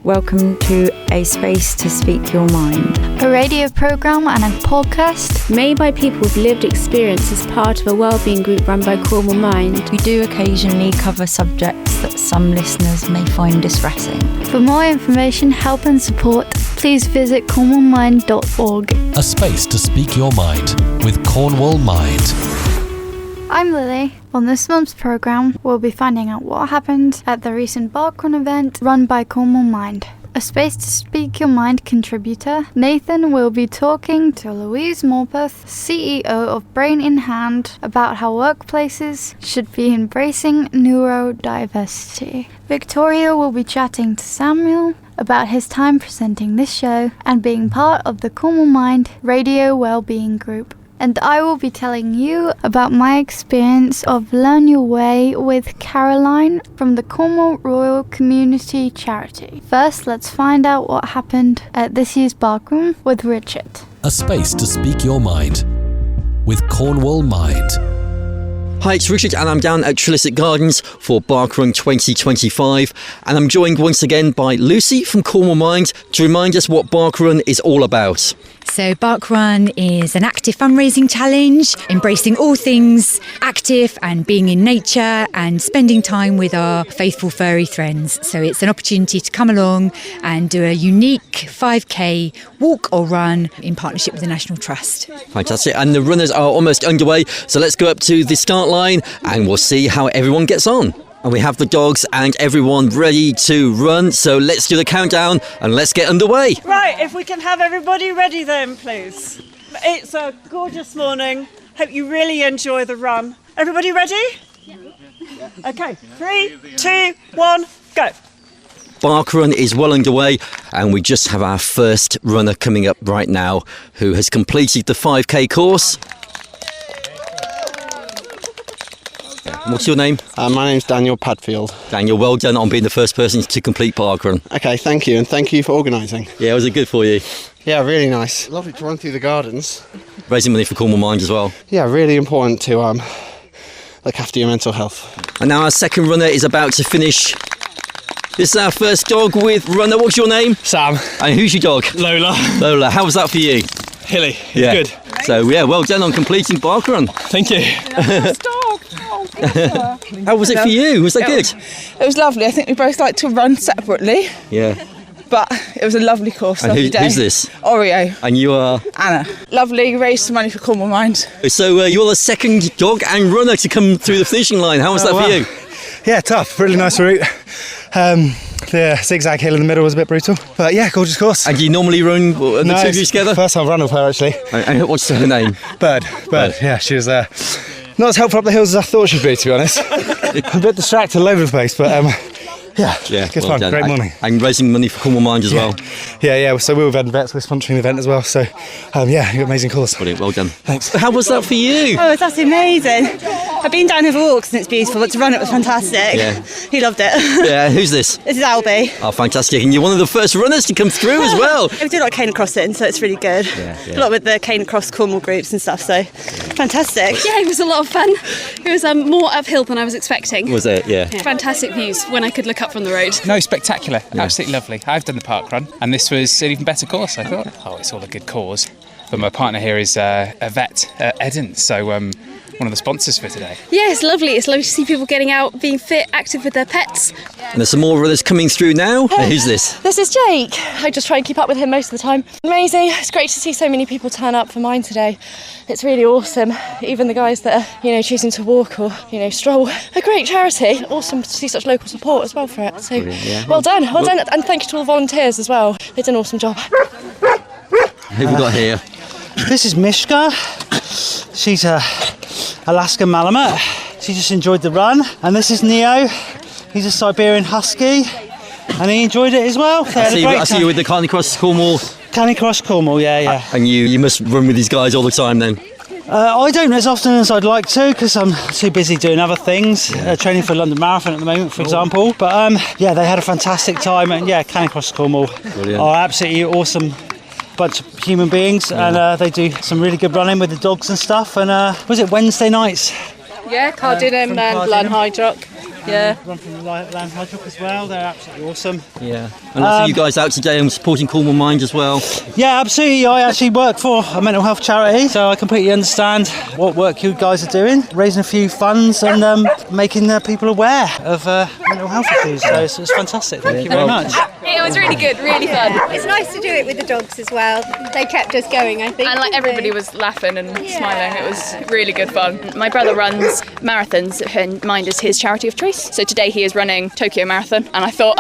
welcome to A Space to Speak Your Mind. A radio programme and a podcast made by people with lived experience as part of a wellbeing group run by Cornwall Mind. We do occasionally cover subjects that some listeners may find distressing. For more information, help and support, please visit cornwallmind.org. A Space to Speak Your Mind with Cornwall Mind. I'm Lili. On this month's programme, we'll be finding out what happened at the recent Barkrun event run by Cornwall Mind. A Space to Speak Your Mind contributor, Nathan will be talking to Louise Morpeth, CEO of Brain in Hand, about how workplaces should be embracing neurodiversity. Victoria will be chatting to Samuel about his time presenting this show and being part of the Cornwall Mind Radio Wellbeing group. And I will be telling you about my experience of Learn Your Way with Caroline from the Cornwall Rural Community Charity. First, let's find out what happened at this year's Barkrun with Richard. A Space to Speak Your Mind with Cornwall Mind. Hi, it's Richard and I'm down at Trilliset Gardens for Barkrun 2025 and I'm joined once again by Lucy from Cornwall Mind to remind us what Barkrun is all about. So Barkrun is an active fundraising challenge, embracing all things active and being in nature and spending time with our faithful furry friends. So it's an opportunity to come along and do a unique 5k walk or run in partnership with the National Trust. Fantastic, and the runners are almost underway, so let's go up to the start line and we'll see how everyone gets on. And we have the dogs and everyone ready to run, so let's do the countdown and let's get underway. Right, if we can have everybody ready then, please. It's a gorgeous morning. Hope you really enjoy the run. Everybody ready? Yeah. Okay, 3, 2, 1, go. Barkrun is well underway and we just have our first runner coming up right now who has completed the 5k course. What's your name? My name's Daniel Padfield. Daniel, well done on being the first person to complete Barkrun. Okay, thank you, and thank you for organising. Yeah, was it good for you? Yeah, really nice. Lovely to run through the gardens. Raising money for Cornwall Mind as well. Yeah, really important to look after your mental health. And now our second runner is about to finish. This is our first dog with runner. What's your name? Sam. And who's your dog? Lola. Lola, how was that for you? Hilly. Yeah. Good. So, yeah, well done on completing Barkrun. Thank you. How was it for you? Was that good? It was lovely. I think we both like to run separately. Yeah. But it was a lovely course, and lovely day. Who's this? Oreo. And you are? Anna. Lovely, raised some money for Cornwall Mind. So you're the second dog and runner to come through the finishing line. How was that for you? Yeah, tough. Really nice route. The zigzag hill in the middle was a bit brutal. But yeah, gorgeous course. And do you normally run the two of you together? First time I've run with her, actually. And what's her name? Bird. Yeah, she was not as helpful up the hills as I thought she'd be, to be honest. A bit distracted all over the place, but yeah, good fun, done. Great morning. And raising money for Cornwall Mind as well. Yeah, so we were with Vets, we're sponsoring the event as well, so amazing course. Brilliant, well done. Thanks. How was that for you? Oh, it's absolutely amazing. I've been down here for walks and it's beautiful, but to run it was fantastic. Yeah. He loved it. Yeah, who's this? This is Albie. Oh, fantastic, and you're one of the first runners to come through as well. We do a lot of cane crossing, so it's really good. Yeah. A lot with the cane cross Cornwall groups and stuff, so fantastic. Yeah, it was a lot of fun. It was more uphill than I was expecting. Was it? Yeah. Fantastic views when I could look up from the road. No, spectacular. Yeah. Absolutely lovely. I've done the park run and this was an even better course, I thought. Oh, it's all a good cause. But my partner here is a vet at Eden, so one of the sponsors for today. Yeah, it's lovely. It's lovely to see people getting out, being fit, active with their pets. And there's some more runners coming through now. Hey, who's this? This is Jake. I just try and keep up with him most of the time. Amazing. It's great to see so many people turn up for mine today. It's really awesome. Even the guys that are, choosing to walk or, stroll. A great charity. Awesome to see such local support as well for it. So, well done. Well done. And thank you to all the volunteers as well. They did an awesome job. Who have we got here? This is Mishka. She's a Alaskan Malamute. She just enjoyed the run. And this is Neo. He's a Siberian Husky. And he enjoyed it as well. I see you with the Canicross Cornwall. Canicross Cornwall, yeah. And you must run with these guys all the time then? I don't as often as I'd like to because I'm too busy doing other things, training for London Marathon at the moment, for example. But they had a fantastic time. And Canicross Cornwall are absolutely awesome bunch of human beings, and they do some really good running with the dogs and stuff. And was it Wednesday nights? Yeah, Cardinham and Blanhydrock. Run from the Land Hydrock as well. They're absolutely awesome. Yeah. And lots of you guys out today and supporting Cornwall Mind as well. Yeah, absolutely. I actually work for a mental health charity, so I completely understand what work you guys are doing, raising a few funds and making people aware of mental health issues. So it's fantastic. Thank you very much. It was really good, really fun. It's nice to do it with the dogs as well. They kept us going, I think. And like everybody was laughing and smiling. It was really good fun. My brother runs marathons, and Mind is his charity of choice. So today he is running Tokyo Marathon, and I thought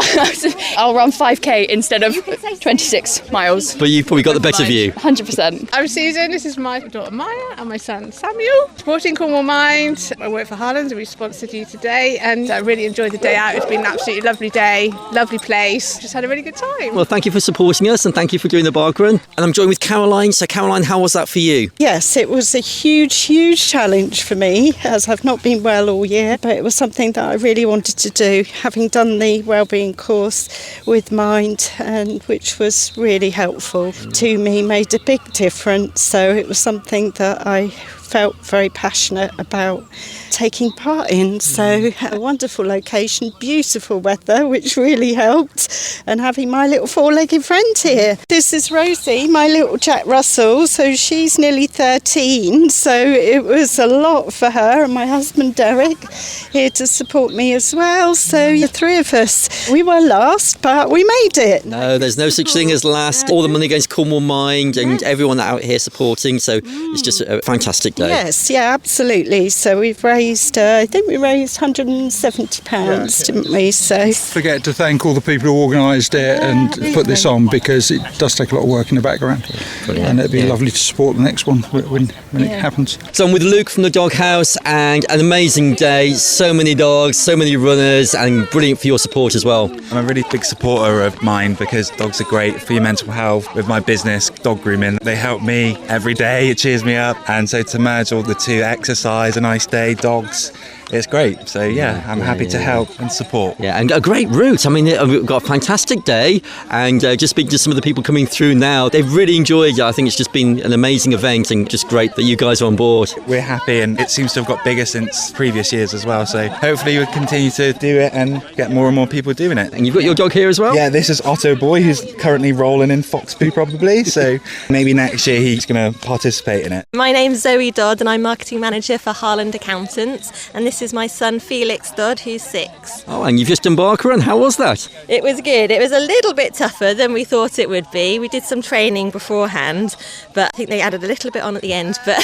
I'll run 5k instead of 26 miles. But you've probably got the better view. 100%. I'm Susan, this is my daughter Maya and my son Samuel. Supporting Cornwall Mind. I work for Harland and we sponsored you today, and I really enjoyed the day out. It's been an absolutely lovely day, lovely place. Just had a really good time. Well, thank you for supporting us and thank you for doing the Barkrun. And I'm joined with Caroline. So Caroline, how was that for you? Yes, it was a huge challenge for me, as I've not been well all year, but it was something that I really wanted to do, having done the wellbeing course with Mind, and which was really helpful to me, made a big difference. So it was something that I felt very passionate about taking part in. So a wonderful location, beautiful weather, which really helped, and having my little four-legged friend here. This is Rosie, my little Jack Russell, so she's nearly 13, so it was a lot for her, and my husband Derek here to support me as well. So the three of us, we were last, but we made it. No, there's no such thing as last. All the money goes to Cornwall Mind and everyone out here supporting, so it's just a fantastic day. Yes, yeah, absolutely. So we've raised, I think we raised £170, didn't we? So forget to thank all the people who organised it and put this on, because it does take a lot of work in the background. And it'd be lovely to support the next one when it happens. So I'm with Luke from the Doghouse, and an amazing day. So many dogs, so many runners, and brilliant for your support as well. I'm a really big supporter of Mind because dogs are great for your mental health. With my business, dog grooming, they help me every day. It cheers me up. And so to merge all the two, exercise, a nice day, dogs, it's great. So yeah, I'm happy to help and support. Yeah, and a great route. I mean, we've got a fantastic day, and just speaking to some of the people coming through now, they've really enjoyed it. I think it's just been an amazing event, and just great that you guys are on board. We're happy, and it seems to have got bigger since previous years as well. So hopefully we'll continue to do it and get more and more people doing it. And you've got your dog here as well? Yeah, this is Otto Boy, who's currently rolling in Foxpoo probably. So maybe next year he's going to participate in it. My name's Zoe Dodd, and I'm marketing manager for Harland Accountants, and this is my son Felix Dodd, who's 6. Oh, and you've just done Barkrun. How was that? It was good. It was a little bit tougher than we thought it would be. We did some training beforehand, but I think they added a little bit on at the end. But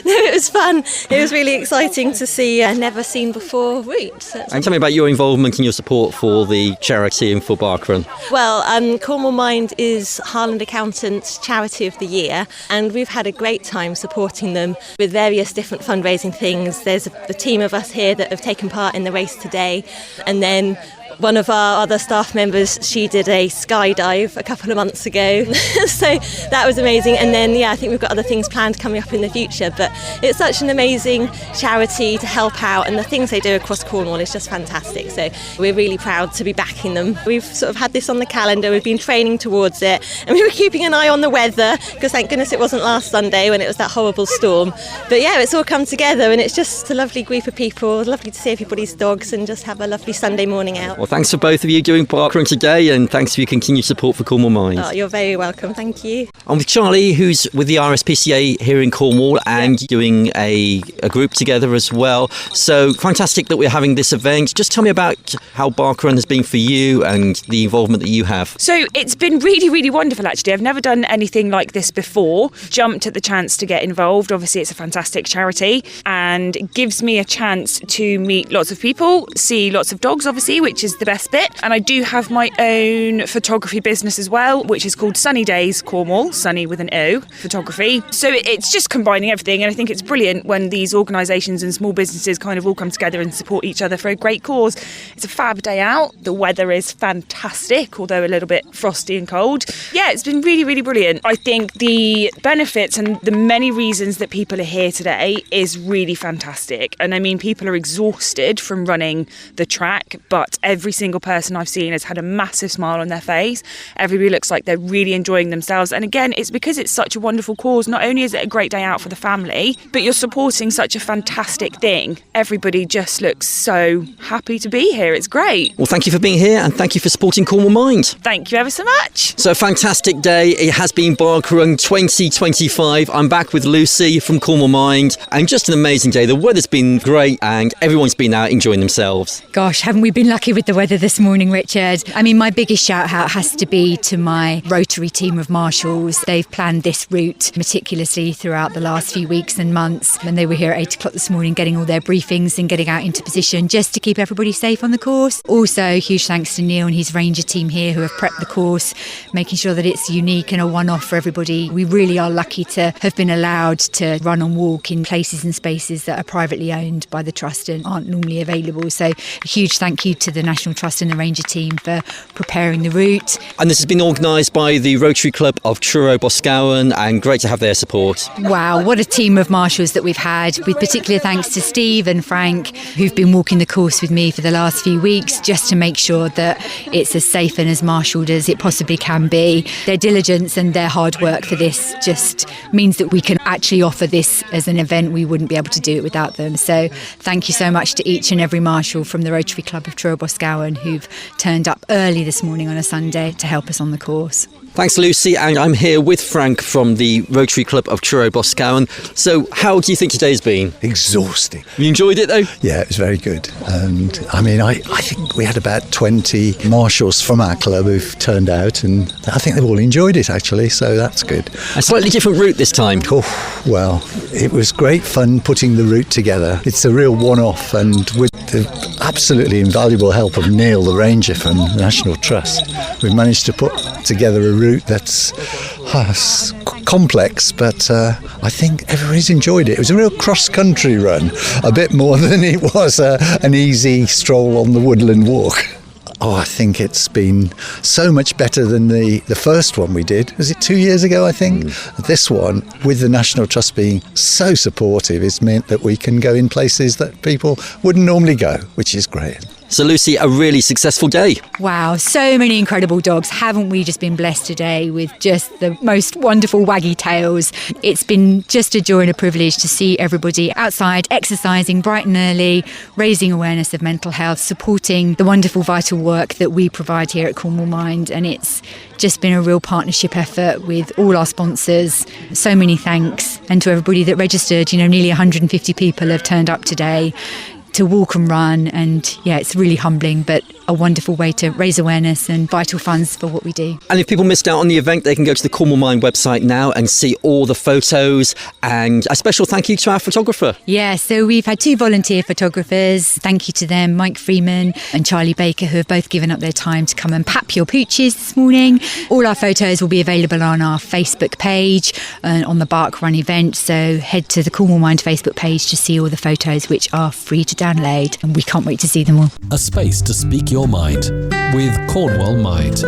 no, it was fun. It was really exciting to see a never seen before route. And tell me about your involvement and your support for the charity and for Barkrun. Well, Cornwall Mind is Harland Accountants Charity of the Year, and we've had a great time supporting them with various different fundraising things. There's the team of us here that have taken part in the race today, and then one of our other staff members, she did a skydive a couple of months ago, so that was amazing. And then I think we've got other things planned coming up in the future, but it's such an amazing charity to help out, and the things they do across Cornwall is just fantastic, so we're really proud to be backing them. We've sort of had this on the calendar, we've been training towards it, and we were keeping an eye on the weather, because thank goodness it wasn't last Sunday when it was that horrible storm. But yeah, it's all come together, and it's just a lovely group of people, lovely to see everybody's dogs and just have a lovely Sunday morning out. Well, thanks for both of you doing Barkrun today, and thanks for your continued support for Cornwall Mind. Oh, you're very welcome, thank you. I'm with Charlie, who's with the RSPCA here in Cornwall, and doing a group together as well. So fantastic that we're having this event. Just tell me about how Barkrun has been for you and the involvement that you have. So it's been really, really wonderful actually. I've never done anything like this before. Jumped at the chance to get involved. Obviously it's a fantastic charity and it gives me a chance to meet lots of people, see lots of dogs obviously, which is the best bit. And I do have my own photography business as well, which is called Sunny Days Cornwall, Sunny with an O, photography. So it's just combining everything, and I think it's brilliant when these organisations and small businesses kind of all come together and support each other for a great cause. It's a fab day out. The weather is fantastic, although a little bit frosty and cold. Yeah, it's been really, really brilliant. I think the benefits and the many reasons that people are here today is really fantastic. And I mean, people are exhausted from running the track, but every every single person I've seen has had a massive smile on their face. Everybody looks like they're really enjoying themselves. And again, it's because it's such a wonderful cause. Not only is it a great day out for the family, but you're supporting such a fantastic thing. Everybody just looks so happy to be here. It's great. Well, thank you for being here and thank you for supporting Cornwall Mind. Thank you ever so much. So, fantastic day. It has been Barkrun 2025. I'm back with Lucy from Cornwall Mind, and just an amazing day. The weather's been great and everyone's been out enjoying themselves. Gosh, haven't we been lucky with the weather this morning, Richard? I mean, my biggest shout out has to be to my Rotary team of marshals. They've planned this route meticulously throughout the last few weeks and months, and they were here at 8 o'clock this morning getting all their briefings and getting out into position just to keep everybody safe on the course. Also, huge thanks to Neil and his ranger team here who have prepped the course, making sure that it's unique and a one-off for everybody. We really are lucky to have been allowed to run and walk in places and spaces that are privately owned by the Trust and aren't normally available. So a huge thank you to the National Trust and the Ranger team for preparing the route. And this has been organised by the Rotary Club of Truro Boscawen, and great to have their support. Wow, what a team of marshals that we've had, with particular thanks to Steve and Frank, who've been walking the course with me for the last few weeks just to make sure that it's as safe and as marshalled as it possibly can be. Their diligence and their hard work for this just means that we can actually offer this as an event. We wouldn't be able to do it without them. So thank you so much to each and every marshal from the Rotary Club of Truro Boscawen who've turned up early this morning on a Sunday to help us on the course. Thanks, Lucy, and I'm here with Frank from the Rotary Club of Truro Boscawen. So, how do you think today's been? Exhausting. You enjoyed it, though? Yeah, it was very good. And, I mean, I think we had about 20 marshals from our club who've turned out, and I think they've all enjoyed it, actually, so that's good. A slightly different route this time. Oh, well, it was great fun putting the route together. It's a real one-off, and with the absolutely invaluable help of Neil, the ranger from the National Trust, we've managed to put together a route that's complex, but I think everybody's enjoyed it. It was a real cross-country run, a bit more than it was an easy stroll on the woodland walk. Oh, I think it's been so much better than the first one we did. Was it 2 years ago, I think? This one, with the National Trust being so supportive, it's meant that we can go in places that people wouldn't normally go, which is great. So, Lucy, a really successful day. Wow, so many incredible dogs. Haven't we just been blessed today with just the most wonderful waggy tails? It's been just a joy and a privilege to see everybody outside exercising bright and early, raising awareness of mental health, supporting the wonderful vital work that we provide here at Cornwall Mind. And it's just been a real partnership effort with all our sponsors. So many thanks. And to everybody that registered, nearly 150 people have turned up today to walk and run, and yeah, it's really humbling, but a wonderful way to raise awareness and vital funds for what we do. And if people missed out on the event, they can go to the Cornwall Mind website now and see all the photos. And a special thank you to our photographer. Yeah, so we've had 2 volunteer photographers. Thank you to them, Mike Freeman and Charlie Baker, who have both given up their time to come and pap your pooches this morning. All our photos will be available on our Facebook page and on the Barkrun event, so head to the Cornwall Mind Facebook page to see all the photos, which are free to download, and we can't wait to see them all. A space to speak your mind with Cornwall Mind.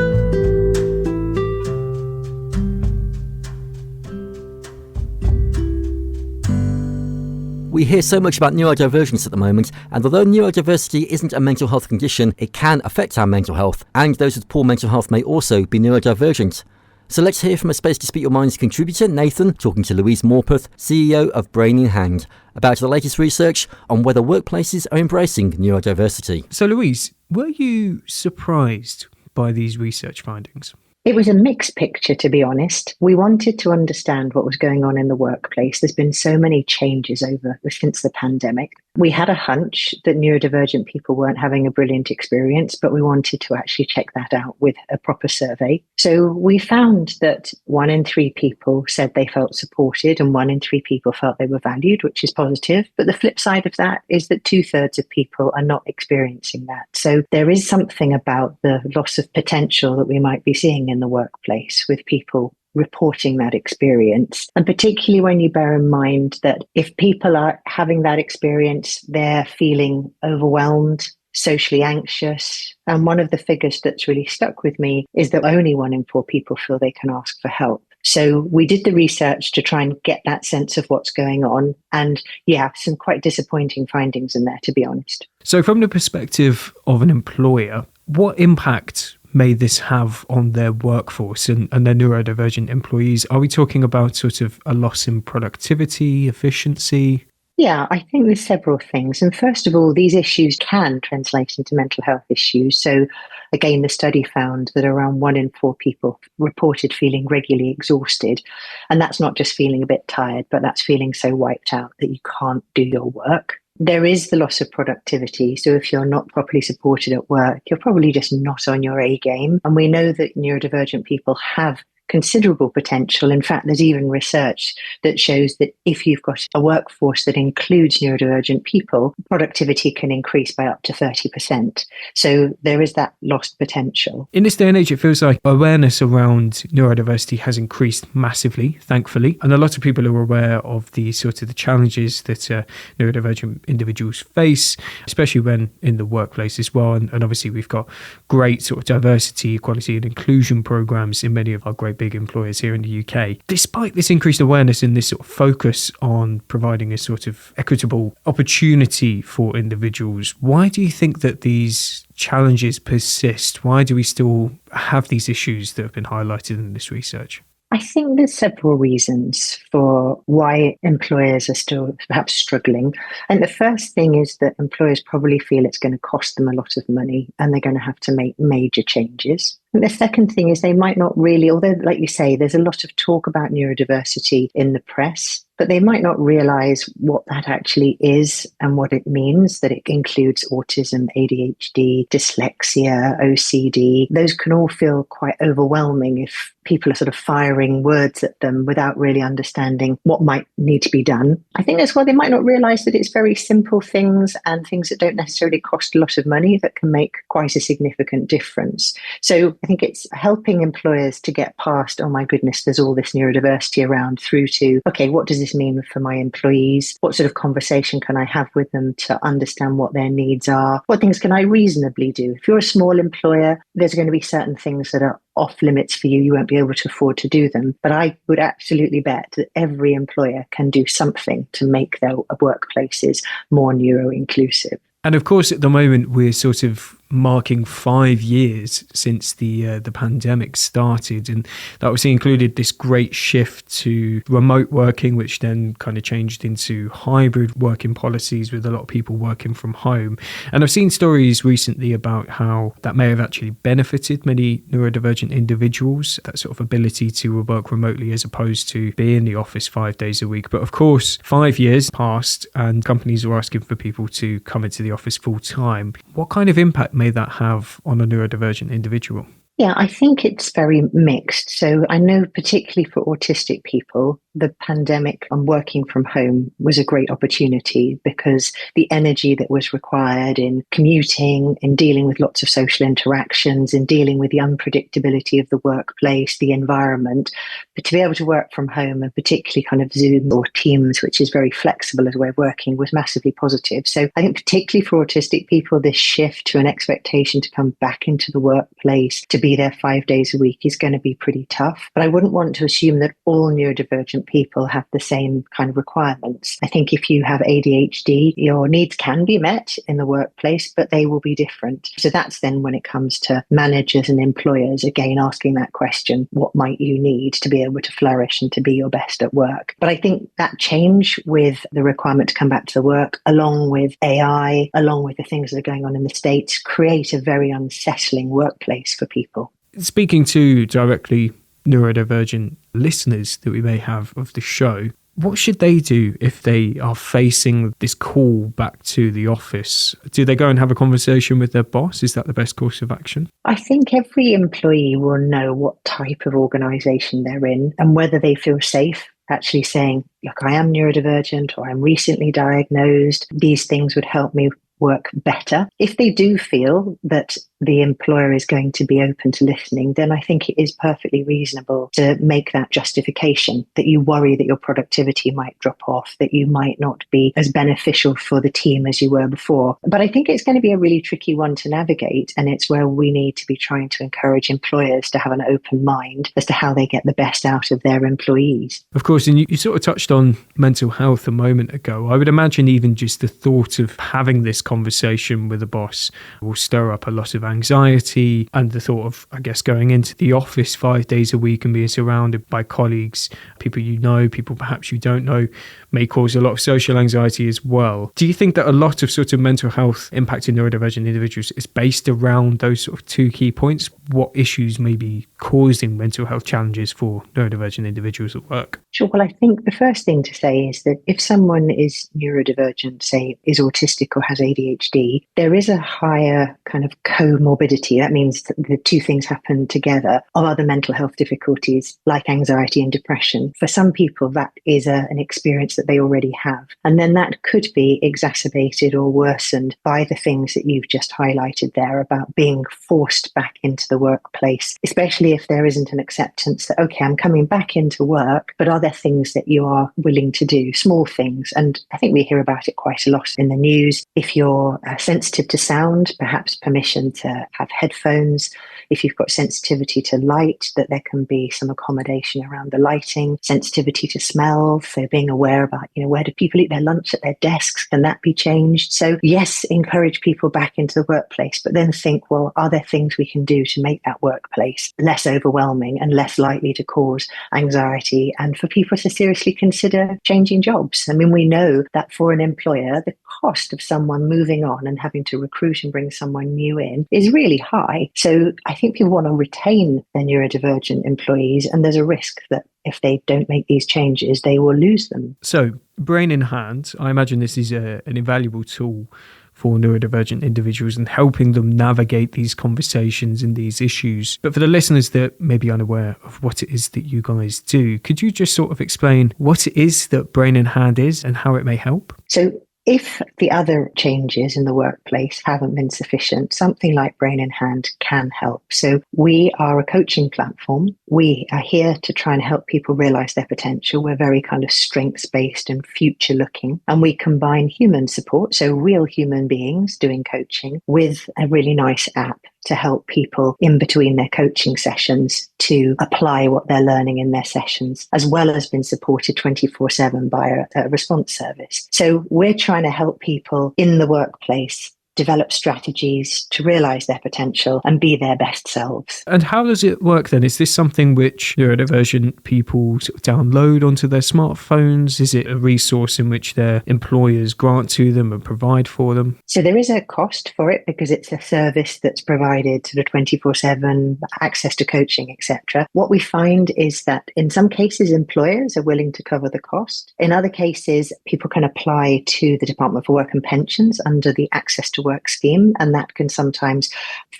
We hear so much about neurodivergence at the moment, and although neurodiversity isn't a mental health condition, it can affect our mental health, and those with poor mental health may also be neurodivergent. So let's hear from a Space to Speak Your Mind's contributor, Nathan, talking to Louise Morpeth, CEO of Brain in Hand, about the latest research on whether workplaces are embracing neurodiversity. So Louise, were you surprised by these research findings? It was a mixed picture, to be honest. We wanted to understand what was going on in the workplace. There's been so many changes since the pandemic. We had a hunch that neurodivergent people weren't having a brilliant experience, but we wanted to actually check that out with a proper survey. So we found that 1 in 3 people said they felt supported and 1 in 3 people felt they were valued, which is positive. But the flip side of that is that 2/3 of people are not experiencing that. So there is something about the loss of potential that we might be seeing in the workplace with people reporting that experience. And particularly when you bear in mind that if people are having that experience, they're feeling overwhelmed, socially anxious. And one of the figures that's really stuck with me is that only 1 in 4 people feel they can ask for help. So we did the research to try and get that sense of what's going on. And yeah, some quite disappointing findings in there, to be honest. So from the perspective of an employer, what impact may this have on their workforce and their neurodivergent employees? Are we talking about sort of a loss in productivity, efficiency? Yeah, I think there's several things. And first of all, these issues can translate into mental health issues. So again, the study found that around 1 in 4 people reported feeling regularly exhausted. And that's not just feeling a bit tired, but that's feeling so wiped out that you can't do your work. There is the loss of productivity. So if you're not properly supported at work, you're probably just not on your A game. And we know that neurodivergent people have considerable potential. In fact, there's even research that shows that if you've got a workforce that includes neurodivergent people, productivity can increase by up to 30%. So there is that lost potential. In this day and age, it feels like awareness around neurodiversity has increased massively, thankfully. And a lot of people are aware of the sort of the challenges that neurodivergent individuals face, especially when in the workplace as well. And obviously we've got great sort of diversity, equality and inclusion programs in many of our great big employers here in the UK. Despite this increased awareness and this sort of focus on providing a sort of equitable opportunity for individuals, why do you think that these challenges persist? Why do we still have these issues that have been highlighted in this research? I think there's several reasons for why employers are still perhaps struggling. And the first thing is that employers probably feel it's going to cost them a lot of money and they're going to have to make major changes. And the second thing is they might not really, although, like you say, there's a lot of talk about neurodiversity in the press, but they might not realise what that actually is and what it means, that it includes autism, ADHD, dyslexia, OCD. Those can all feel quite overwhelming if people are sort of firing words at them without really understanding what might need to be done. I think that's why they might not realise that it's very simple things and things that don't necessarily cost a lot of money that can make quite a significant difference. So I think it's helping employers to get past, oh my goodness, there's all this neurodiversity around, through to, okay, what does this mean for my employees? What sort of conversation can I have with them to understand what their needs are? What things can I reasonably do? If you're a small employer, there's going to be certain things that are off limits for you. You won't be able to afford to do them. But I would absolutely bet that every employer can do something to make their workplaces more neuro-inclusive. And of course, at the moment, we're sort of marking 5 years since the pandemic started, and that obviously included this great shift to remote working, which then kind of changed into hybrid working policies with a lot of people working from home. And I've seen stories recently about how that may have actually benefited many neurodivergent individuals, that sort of ability to work remotely as opposed to be in the office 5 days a week. But of course, 5 years passed and companies are asking for people to come into the office full time. What kind of impact may that have on a neurodivergent individual? Yeah, I think it's very mixed. So I know particularly for autistic people, the pandemic and working from home was a great opportunity because the energy that was required in commuting, in dealing with lots of social interactions, in dealing with the unpredictability of the workplace, the environment, but to be able to work from home and particularly kind of Zoom or Teams, which is very flexible as a way of working, was massively positive. So I think particularly for autistic people, this shift to an expectation to come back into the workplace, to be there 5 days a week is going to be pretty tough. But I wouldn't want to assume that all neurodivergent people have the same kind of requirements. I think if you have ADHD, your needs can be met in the workplace, but they will be different. So that's then when it comes to managers and employers, again, asking that question, what might you need to be able to flourish and to be your best at work? But I think that change with the requirement to come back to the work, along with AI, along with the things that are going on in the States, create a very unsettling workplace for people. Speaking to directly neurodivergent listeners that we may have of the show, what should they do if they are facing this call back to the office? Do they go and have a conversation with their boss? Is that the best course of action? I think every employee will know what type of organisation they're in and whether they feel safe actually saying, look, I am neurodivergent or I'm recently diagnosed. These things would help me work better. If they do feel that the employer is going to be open to listening, then I think it is perfectly reasonable to make that justification, that you worry that your productivity might drop off, that you might not be as beneficial for the team as you were before. But I think it's going to be a really tricky one to navigate, and it's where we need to be trying to encourage employers to have an open mind as to how they get the best out of their employees. Of course, and you sort of touched on mental health a moment ago. I would imagine even just the thought of having this conversation with a boss will stir up a lot of anxiety, and the thought of, I guess, going into the office 5 days a week and being surrounded by colleagues, people you know, people perhaps you don't know, may cause a lot of social anxiety as well. Do you think that a lot of sort of mental health impacting neurodivergent individuals is based around those sort of two key points? What issues may be causing mental health challenges for neurodivergent individuals at work? Sure. Well, I think the first thing to say is that if someone is neurodivergent, say is autistic or has ADHD, there is a higher kind of comorbidity. That means that the two things happen together of other mental health difficulties like anxiety and depression. For some people, that is an experience that they already have. And then that could be exacerbated or worsened by the things that you've just highlighted there about being forced back into the workplace, especially if there isn't an acceptance that, okay, I'm coming back into work, but are there things that you are willing to do, small things? And I think we hear about it quite a lot in the news. If you're sensitive to sound, perhaps permission to have headphones. If you've got sensitivity to light, that there can be some accommodation around the lighting, sensitivity to smell, so being aware about, where do people eat their lunch at their desks? Can that be changed? So yes, encourage people back into the workplace, but then think, well, are there things we can do to make that workplace less overwhelming and less likely to cause anxiety, and for people to seriously consider changing jobs? I mean, we know that for an employer, the cost of someone moving on and having to recruit and bring someone new in is really high. So I think people want to retain their neurodivergent employees, and there's a risk that if they don't make these changes, they will lose them. So, Brain in Hand, I imagine this is an invaluable tool for neurodivergent individuals and helping them navigate these conversations and these issues. But for the listeners that may be unaware of what it is that you guys do, could you just sort of explain what it is that Brain in Hand is and how it may help? So if the other changes in the workplace haven't been sufficient, something like Brain in Hand can help. So we are a coaching platform. We are here to try and help people realize their potential. We're very kind of strengths-based and future-looking. And we combine human support, so real human beings doing coaching, with a really nice app to help people in between their coaching sessions to apply what they're learning in their sessions, as well as being supported 24/7 by a response service. So we're trying to help people in the workplace develop strategies to realise their potential and be their best selves. And how does it work then? Is this something which neurodivergent people sort of download onto their smartphones? Is it a resource in which their employers grant to them and provide for them? So there is a cost for it because it's a service that's provided sort of 24/7, access to coaching, etc. What we find is that in some cases, employers are willing to cover the cost. In other cases, people can apply to the Department for Work and Pensions under the Access to Work scheme, and that can sometimes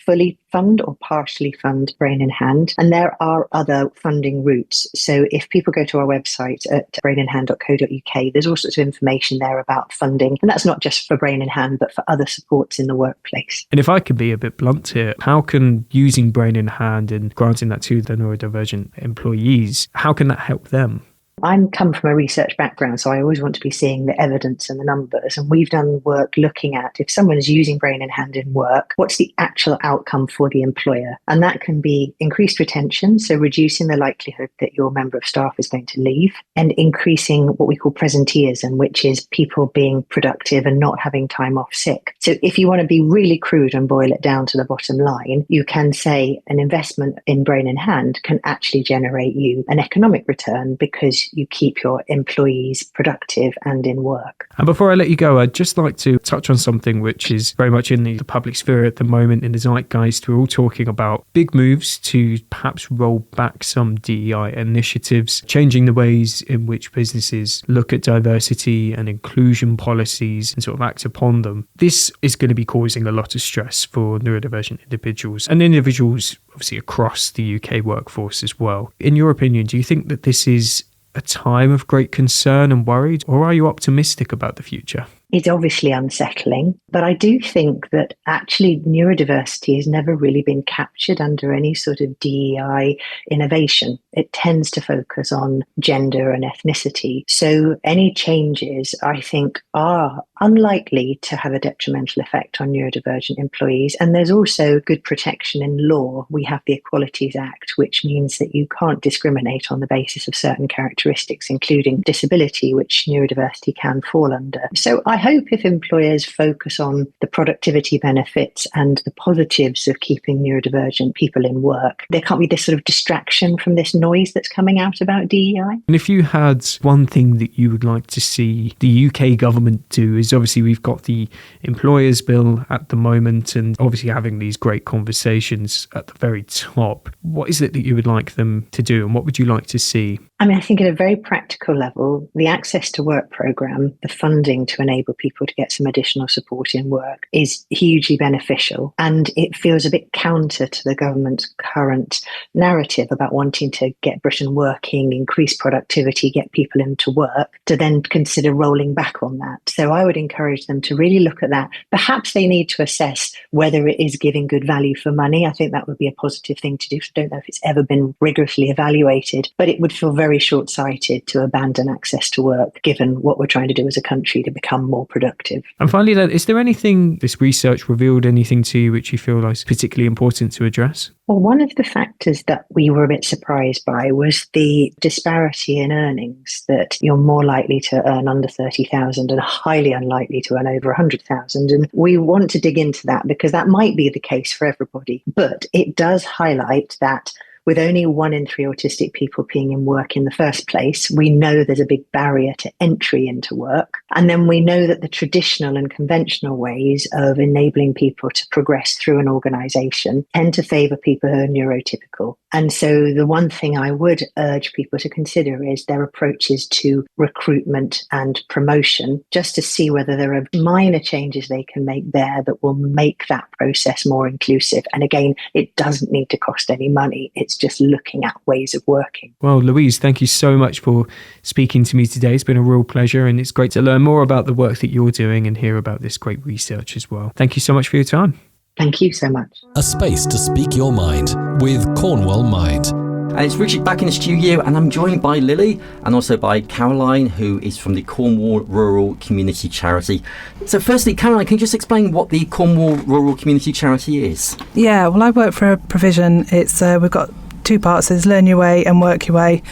fully fund or partially fund Brain in Hand. And there are other funding routes. So if people go to our website at braininhand.co.uk, there's all sorts of information there about funding. And that's not just for Brain in Hand, but for other supports in the workplace. And if I could be a bit blunt here, how can using Brain in Hand and granting that to the neurodivergent employees, how can that help them? I come from a research background, so I always want to be seeing the evidence and the numbers. And we've done work looking at if someone is using Brain in Hand in work, what's the actual outcome for the employer? And that can be increased retention, so reducing the likelihood that your member of staff is going to leave, and increasing what we call presenteeism, which is people being productive and not having time off sick. So if you want to be really crude and boil it down to the bottom line, you can say an investment in Brain in Hand can actually generate you an economic return because you keep your employees productive and in work. And before I let you go, I'd just like to touch on something which is very much in the public sphere at the moment, in the zeitgeist. We're all talking about big moves to perhaps roll back some DEI initiatives, changing the ways in which businesses look at diversity and inclusion policies and sort of act upon them. This is going to be causing a lot of stress for neurodivergent individuals and individuals obviously across the UK workforce as well. In your opinion, do you think that this is a time of great concern and worry, or are you optimistic about the future? is obviously unsettling, but I do think that actually neurodiversity has never really been captured under any sort of DEI innovation. It tends to focus on gender and ethnicity. So any changes, I think, are unlikely to have a detrimental effect on neurodivergent employees. And there's also good protection in law. We have the Equalities Act, which means that you can't discriminate on the basis of certain characteristics, including disability, which neurodiversity can fall under. So I hope if employers focus on the productivity benefits and the positives of keeping neurodivergent people in work, there can't be this sort of distraction from this noise that's coming out about DEI. And if you had one thing that you would like to see the UK government do, is obviously we've got the employers bill at the moment and obviously having these great conversations at the very top. What is it that you would like them to do and what would you like to see? I mean, I think at a very practical level, the Access to Work programme, the funding to enable people to get some additional support in work is hugely beneficial. And it feels a bit counter to the government's current narrative about wanting to get Britain working, increase productivity, get people into work, to then consider rolling back on that. So I would encourage them to really look at that. Perhaps they need to assess whether it is giving good value for money. I think that would be a positive thing to do. I don't know if it's ever been rigorously evaluated, but it would feel very short-sighted to abandon access to work, given what we're trying to do as a country to become more productive. And finally, then, is there anything this research revealed anything to you which you feel like is particularly important to address? Well, one of the factors that we were a bit surprised by was the disparity in earnings, that you're more likely to earn under 30,000 and highly unlikely to earn over 100,000. And we want to dig into that because that might be the case for everybody. But it does highlight that with only 1 in 3 autistic people being in work in the first place, we know there's a big barrier to entry into work. And then we know that the traditional and conventional ways of enabling people to progress through an organisation tend to favour people who are neurotypical. And so the one thing I would urge people to consider is their approaches to recruitment and promotion, just to see whether there are minor changes they can make there that will make that process more inclusive. And again, it doesn't need to cost any money. It's just looking at ways of working. Well, Louise, thank you so much for speaking to me today. It's been a real pleasure and it's great to learn more about the work that you're doing and hear about this great research as well. Thank you so much for your time. Thank you so much. A space to speak your mind with Cornwall Mind. And it's Richard back in the studio, and I'm joined by Lili and also by Caroline, who is from the Cornwall Rural Community Charity. So firstly, Caroline, can you just explain what the Cornwall Rural Community Charity is? Yeah, well, I work for a provision. It's we've got 2 parts. There's Learn Your Way and Work Your Way.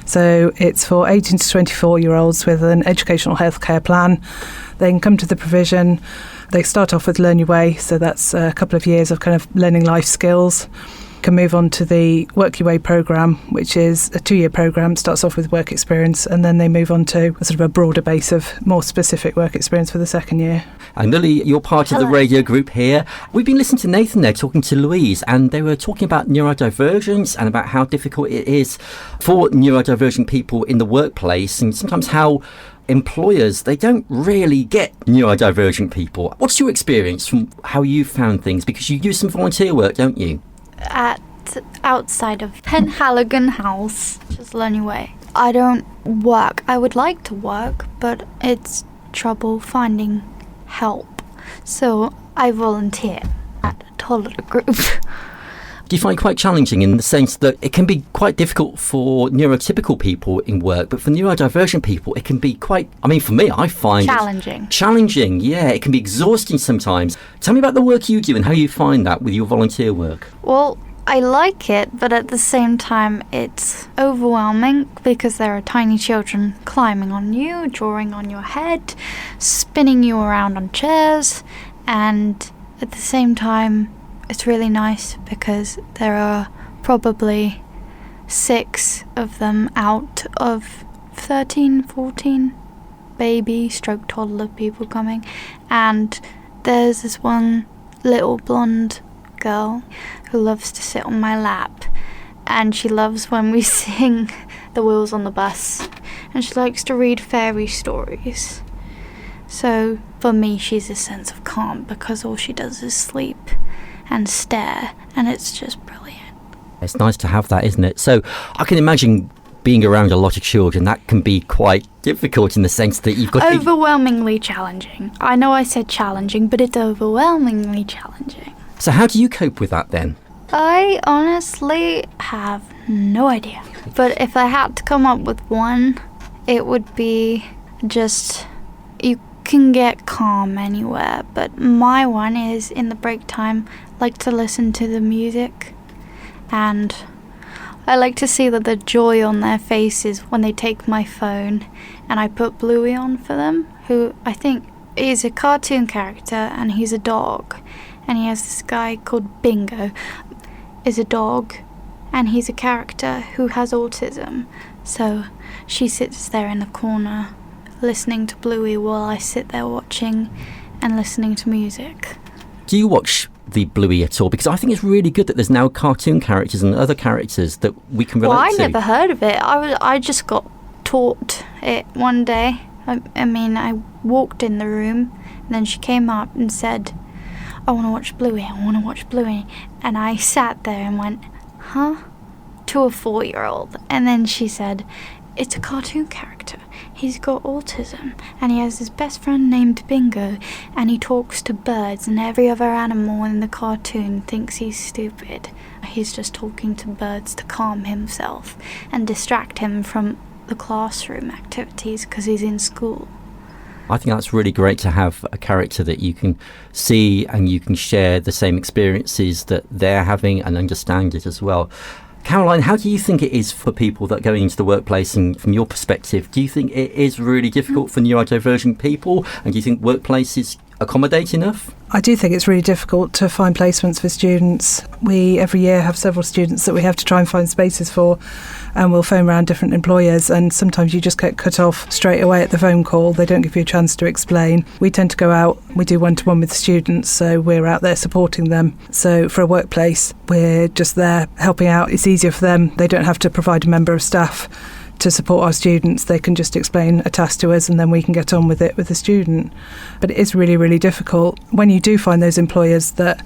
So it's for 18 to 24-year-olds with an educational healthcare plan. They can come to the provision. They start off with Learn Your Way, so that's a couple of years of kind of learning life skills. Can move on to the Work Your Way programme, which is a 2-year programme, starts off with work experience, and then they move on to a sort of a broader base of more specific work experience for the 2nd year. And Lili, you're part of the radio group here. We've been listening to Nathan there talking to Louise, and they were talking about neurodivergence and about how difficult it is for neurodivergent people in the workplace, and sometimes how employers, they don't really get neurodivergent people. What's your experience from how you found things? Because you do some volunteer work, don't you? Outside of Penhaligon House, just Learn Your Way. I don't work. I would like to work, but it's trouble finding help. So I volunteer at a toddler group. Do you find it quite challenging in the sense that it can be quite difficult for neurotypical people in work, but for neurodivergent people, it can be quite, I mean, for me, I find challenging, yeah. It can be exhausting sometimes. Tell me about the work you do and how you find that with your volunteer work. Well, I like it, but at the same time, it's overwhelming because there are tiny children climbing on you, drawing on your head, spinning you around on chairs, and at the same time, it's really nice because there are probably 6 of them out of 13, 14 baby stroke toddler people coming. And there's this one little blonde girl who loves to sit on my lap. And she loves when we sing The Wheels on the Bus. And she likes to read fairy stories. So for me, she's a sense of calm because all she does is sleep and stare, and it's just brilliant. It's nice to have that, isn't it? So I can imagine being around a lot of children, that can be quite difficult in the sense that you've got... Overwhelmingly challenging. I know I said challenging, but it's overwhelmingly challenging. So how do you cope with that then? I honestly have no idea. But if I had to come up with one, it would be just... You can get calm anywhere, but my one is in the break time, like to listen to the music, and I like to see the joy on their faces when they take my phone and I put Bluey on for them, who I think is a cartoon character, and he's a dog, and he has this guy called Bingo, is a dog, and he's a character who has autism, so she sits there in the corner listening to Bluey while I sit there watching and listening to music. Do you watch the Bluey at all? Because I think it's really good that there's now cartoon characters and other characters that we can relate to. Well, I never heard of it. I just got taught it one day. I walked in the room, and then she came up and said, I want to watch Bluey, I want to watch Bluey. And I sat there and went, huh? To a 4-year-old. And then she said, it's a cartoon character. He's got autism, and he has his best friend named Bingo, and he talks to birds, and every other animal in the cartoon thinks he's stupid. He's just talking to birds to calm himself and distract him from the classroom activities because he's in school. I think that's really great to have a character that you can see and you can share the same experiences that they're having and understand it as well. Caroline, how do you think it is for people that are going into the workplace, and from your perspective, do you think it is really difficult for neurodivergent people, and do you think workplaces accommodate enough? I do think it's really difficult to find placements for students. We every year have several students that we have to try and find spaces for, and we'll phone around different employers, and sometimes you just get cut off straight away at the phone call. They don't give you a chance to explain. We tend to go out, we do one-to-one with the students, so we're out there supporting them. So for a workplace, we're just there helping out. It's easier for them. They don't have to provide a member of staff to support our students. They can just explain a task to us, and then we can get on with it with the student. But it is really, really difficult. When you do find those employers that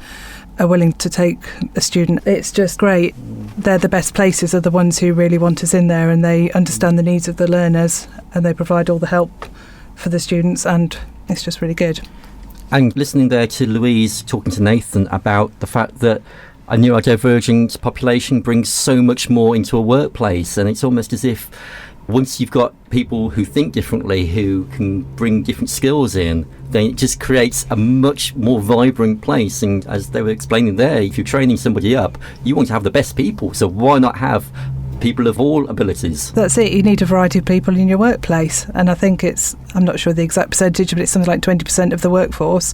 are willing to take a student, it's just great. They're the best places, are the ones who really want us in there, and they understand the needs of the learners, and they provide all the help for the students, and it's just really good. And listening there to Louise talking to Nathan about the fact that a neurodivergent population brings so much more into a workplace, and it's almost as if once you've got people who think differently, who can bring different skills in, then it just creates a much more vibrant place. And as they were explaining there, if you're training somebody up, you want to have the best people, so why not have people of all abilities? That's it, you need a variety of people in your workplace, and I think I'm not sure the exact percentage, but it's something like 20% of the workforce,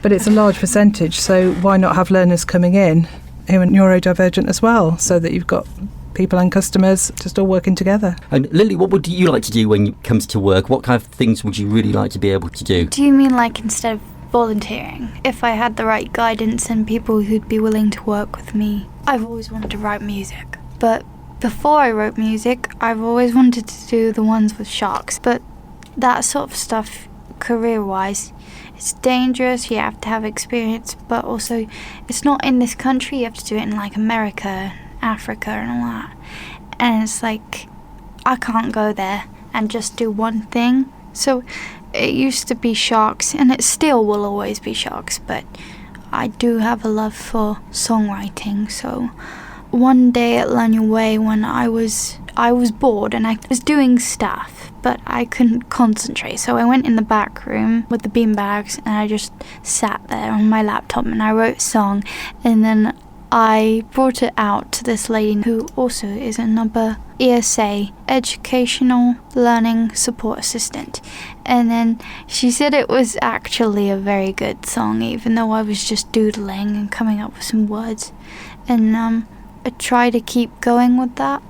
but it's a large percentage, so why not have learners coming in who are neurodivergent as well, so that you've got people and customers just all working together. And Lily, what would you like to do when it comes to work? What kind of things would you really like to be able to do? Do you mean like instead of volunteering? If I had the right guidance and people who'd be willing to work with me. I've always wanted to write music, but before I wrote music, I've always wanted to do the ones with sharks, but that sort of stuff, career-wise, it's dangerous, you have to have experience, but also it's not in this country, you have to do it in like America, Africa and all that. And it's like, I can't go there and just do one thing. So it used to be sharks, and it still will always be sharks, but I do have a love for songwriting. So one day at Learn Your Way, when I was bored and I was doing stuff, but I couldn't concentrate, so I went in the back room with the beanbags and I just sat there on my laptop and I wrote a song, and then I brought it out to this lady who also is another ESA, Educational Learning Support Assistant, and then she said it was actually a very good song, even though I was just doodling and coming up with some words, and I try to keep going with that.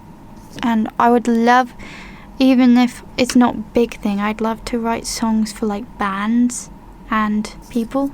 And I would love, even if it's not a big thing, I'd love to write songs for like bands and people,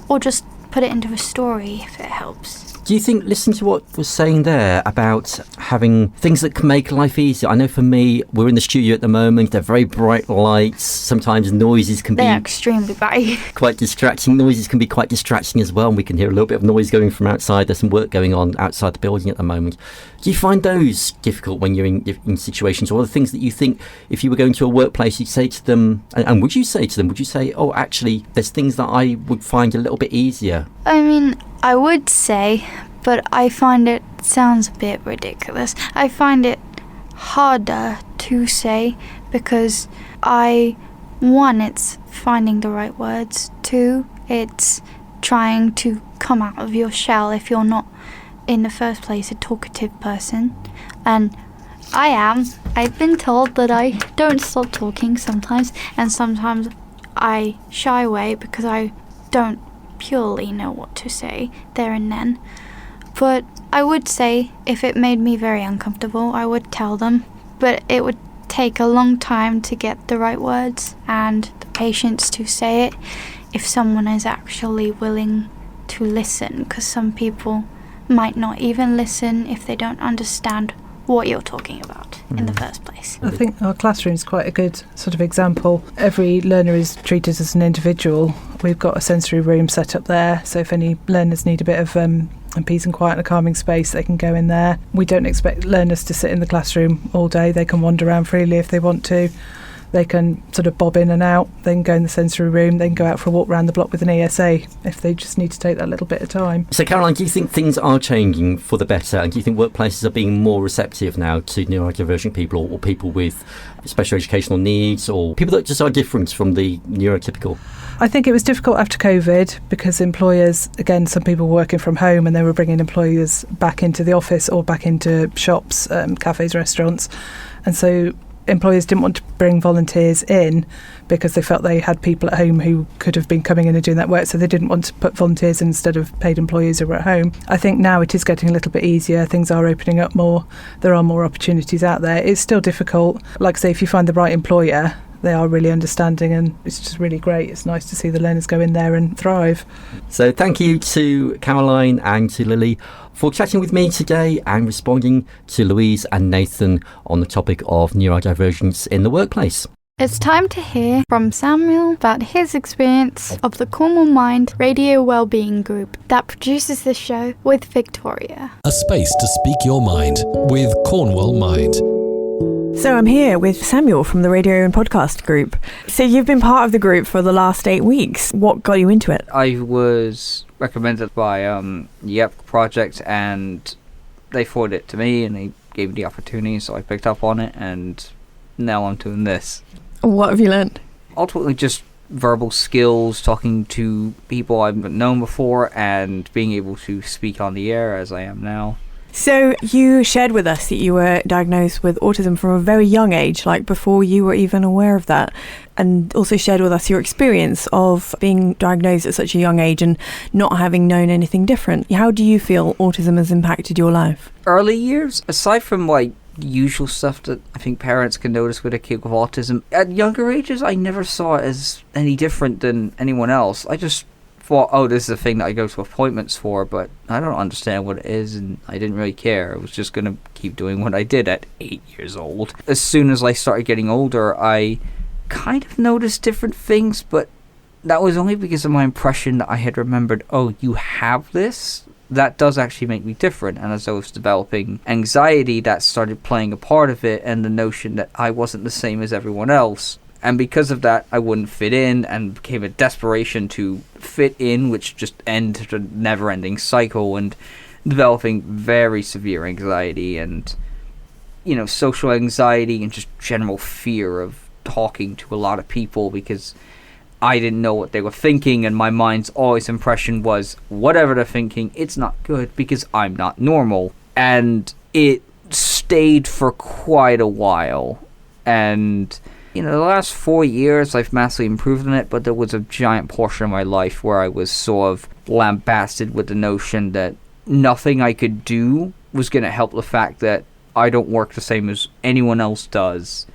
or just put it into a story if it helps. Do you think, listen to what was saying there about having things that can make life easier? I know for me, we're in the studio at the moment, they're very bright lights, sometimes noises can be... They're extremely bright. ...quite distracting. Noises can be quite distracting as well, and we can hear a little bit of noise going from outside. There's some work going on outside the building at the moment. Do you find those difficult when you're in situations, or the things that you think if you were going to a workplace you'd say to them, and would you say to them, would you say, oh, actually, there's things that I would find a little bit easier? I mean, I would say, but I find it sounds a bit ridiculous. I find it harder to say because one, it's finding the right words. Two, it's trying to come out of your shell if you're not in the first place a talkative person. And I've been told that I don't stop talking sometimes, and sometimes I shy away because I don't purely know what to say there and then. But I would say if it made me very uncomfortable, I would tell them, but it would take a long time to get the right words and the patience to say it if someone is actually willing to listen, because some people might not even listen if they don't understand what you're talking about in the first place. I think our classroom is quite a good sort of example. Every learner is treated as an individual. We've got a sensory room set up there, so if any learners need a bit of peace and quiet and a calming space, they can go in there. We don't expect learners to sit in the classroom all day. They can wander around freely if they want to. They can sort of bob in and out. They can go in the sensory room. They can go out for a walk around the block with an ESA if they just need to take that little bit of time. So, Caroline, do you think things are changing for the better? And do you think workplaces are being more receptive now to neurodivergent people or people with special educational needs or people that just are different from the neurotypical? I think it was difficult after COVID because employers, again, some people were working from home and they were bringing employers back into the office or back into shops, cafes, restaurants. And so employers didn't want to bring volunteers in because they felt they had people at home who could have been coming in and doing that work, so they didn't want to put volunteers in instead of paid employees who were at home. I think now it is getting a little bit easier. Things are opening up more. There are more opportunities out there. It's still difficult. Like I say, if you find the right employer, they are really understanding and it's just really great. It's nice to see the learners go in there and thrive. So thank you to Caroline and to Lili for chatting with me today and responding to Louise and Nathan on the topic of neurodivergence in the workplace. It's time to hear from Samuel about his experience of the Cornwall Mind Radio Wellbeing group that produces this show with Victoria. A space to speak your mind with Cornwall Mind. So I'm here with Samuel from the Radio and Podcast group. So you've been part of the group for the last 8 weeks. What got you into it? I was recommended by Yep Project, and they forwarded it to me and they gave me the opportunity, so I picked up on it and now I'm doing this. What have you learned? Ultimately just verbal skills, talking to people I've known before and being able to speak on the air as I am now. So you shared with us that you were diagnosed with autism from a very young age, like before you were even aware of that, and also shared with us your experience of being diagnosed at such a young age and not having known anything different. How do you feel autism has impacted your life? Early years, aside from like usual stuff that I think parents can notice with a kid with autism, at younger ages I never saw it as any different than anyone else. I just thought, oh, this is a thing that I go to appointments for, but I don't understand what it is, and I didn't really care. I was just going to keep doing what I did at 8 years old. As soon as I started getting older, I kind of noticed different things, but that was only because of my impression that I had remembered, oh, you have this? That does actually make me different. And as I was developing anxiety, that started playing a part of it, and the notion that I wasn't the same as everyone else. And because of that, I wouldn't fit in, and became a desperation to fit in, which just ended a never-ending cycle, and developing very severe anxiety and, social anxiety and just general fear of talking to a lot of people because I didn't know what they were thinking, and my mind's always impression was, whatever they're thinking, it's not good because I'm not normal. And it stayed for quite a while, and the last 4 years I've massively improved on it, but there was a giant portion of my life where I was sort of lambasted with the notion that nothing I could do was going to help the fact that I don't work the same as anyone else does,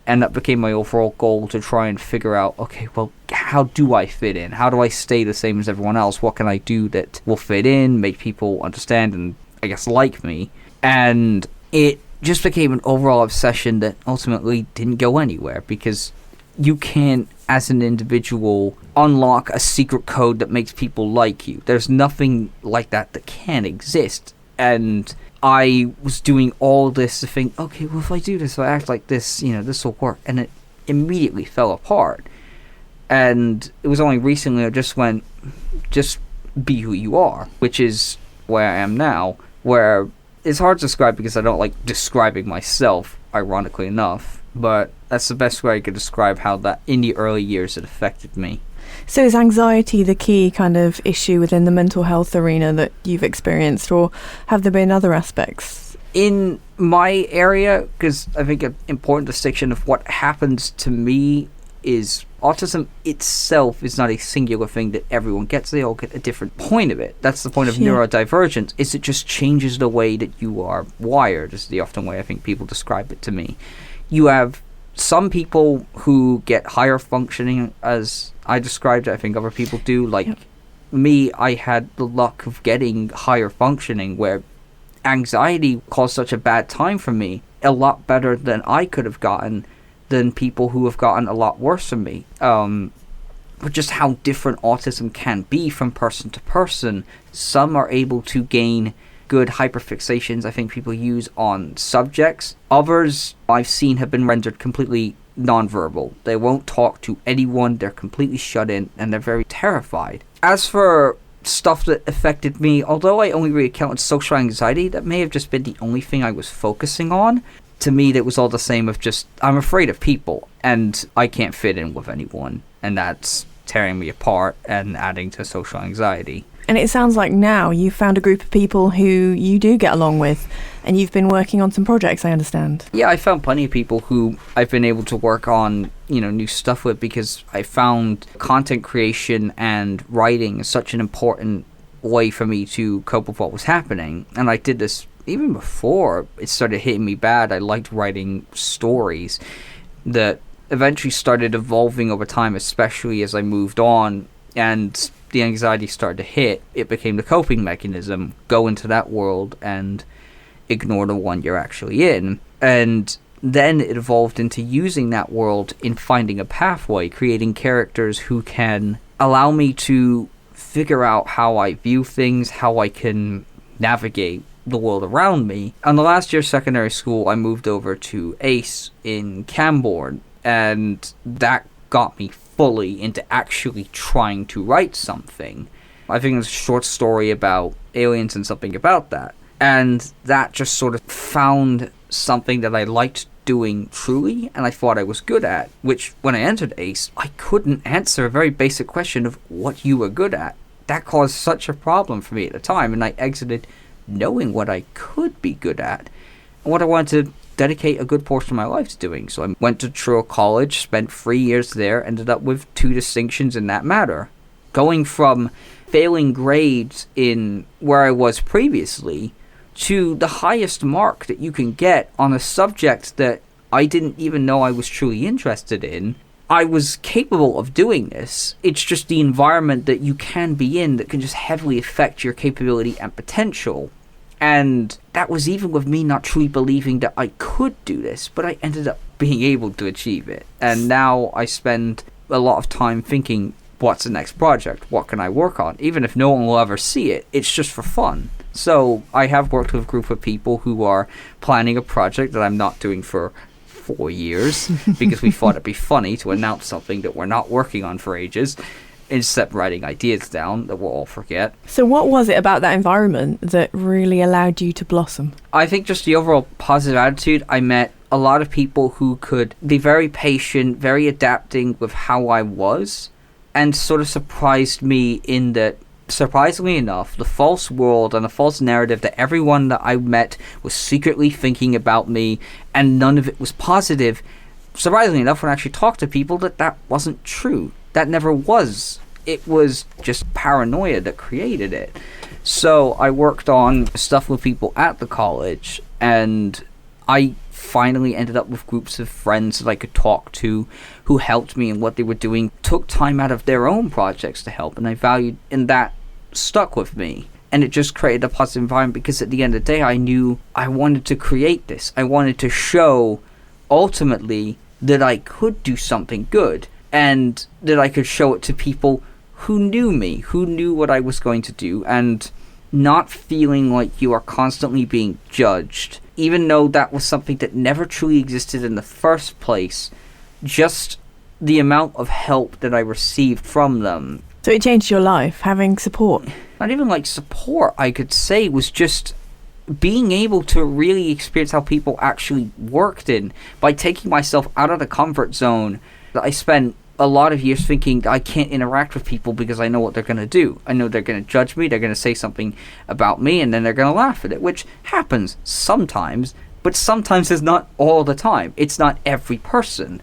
And that became my overall goal, to try and figure out, okay, well, how do I fit in? How do I stay the same as everyone else? What can I do that will fit in, make people understand and, I guess, like me? And it just became an overall obsession that ultimately didn't go anywhere, because you can't, as an individual, unlock a secret code that makes people like you. There's nothing like that can exist. And I was doing all this to think, okay, well, if I do this, if I act like this, this will work. And it immediately fell apart. And it was only recently I just went, just be who you are, which is where I am now, where it's hard to describe because I don't like describing myself, ironically enough. But that's the best way I could describe how that in the early years it affected me. So is anxiety the key kind of issue within the mental health arena that you've experienced, or have there been other aspects? In my area, because I think an important distinction of what happens to me is autism itself is not a singular thing that everyone gets. They all get a different point of it. That's the point of neurodivergence, is it just changes the way that you are wired, is the often way I think people describe it to me. You have some people who get higher functioning, as I described it. I think other people do. Like me, I had the luck of getting higher functioning, where anxiety caused such a bad time for me, a lot better than I could have gotten than people who have gotten a lot worse than me. But just how different autism can be from person to person. Some are able to gain good hyperfixations I think people use on subjects. Others I've seen have been rendered completely nonverbal. They won't talk to anyone, they're completely shut in, and they're very terrified. As for stuff that affected me, although I only really counted social anxiety, that may have just been the only thing I was focusing on. To me, that was all the same of just, I'm afraid of people, and I can't fit in with anyone, and that's tearing me apart and adding to social anxiety. And it sounds like now you've found a group of people who you do get along with, and you've been working on some projects, I understand. Yeah, I found plenty of people who I've been able to work on, new stuff with, because I found content creation and writing is such an important way for me to cope with what was happening. And I did this even before it started hitting me bad. I liked writing stories that eventually started evolving over time, especially as I moved on and the anxiety started to hit. It became the coping mechanism. Go into that world and ignore the one you're actually in. And then it evolved into using that world in finding a pathway, creating characters who can allow me to figure out how I view things, how I can navigate the world around me. On the last year of secondary school, I moved over to ACE in Cambourne, and that got me fully into actually trying to write something. I think it was a short story about aliens and something about that. And that just sort of found something that I liked doing truly, and I thought I was good at, which when I entered ACE, I couldn't answer a very basic question of what you were good at. That caused such a problem for me at the time, and I exited knowing what I could be good at and what I wanted to dedicate a good portion of my life to doing. So I went to Truro College, spent 3 years there, ended up with 2 distinctions in that matter. Going from failing grades in where I was previously to the highest mark that you can get on a subject that I didn't even know I was truly interested in. I was capable of doing this. It's just the environment that you can be in that can just heavily affect your capability and potential. And that was even with me not truly believing that I could do this, but I ended up being able to achieve it. And now I spend a lot of time thinking, what's the next project? What can I work on? Even if no one will ever see it, it's just for fun. So I have worked with a group of people who are planning a project that I'm not doing for 4 years because we thought it'd be funny to announce something that we're not working on for ages, instead of writing ideas down that we'll all forget. So what was it about that environment that really allowed you to blossom? I think just the overall positive attitude. I met a lot of people who could be very patient, very adapting with how I was, and sort of surprised me in that, surprisingly enough, the false world and the false narrative that everyone that I met was secretly thinking about me and none of it was positive. Surprisingly enough, when I actually talked to people, that wasn't true. That never was. It was just paranoia that created it. So I worked on stuff with people at the college, and I finally ended up with groups of friends that I could talk to who helped me in what they were doing, took time out of their own projects to help, and I valued, and that stuck with me. And it just created a positive environment, because at the end of the day, I knew I wanted to create this. I wanted to show, ultimately, that I could do something good, and that I could show it to people who knew me, who knew what I was going to do, and not feeling like you are constantly being judged, even though that was something that never truly existed in the first place. Just the amount of help that I received from them. So it changed your life, having support? Not even like support, I could say, was just being able to really experience how people actually worked in, by taking myself out of the comfort zone that I spent a lot of years thinking I can't interact with people because I know what they're going to do. I know they're going to judge me, they're going to say something about me, and then they're going to laugh at it, which happens sometimes, but sometimes is not all the time. It's not every person.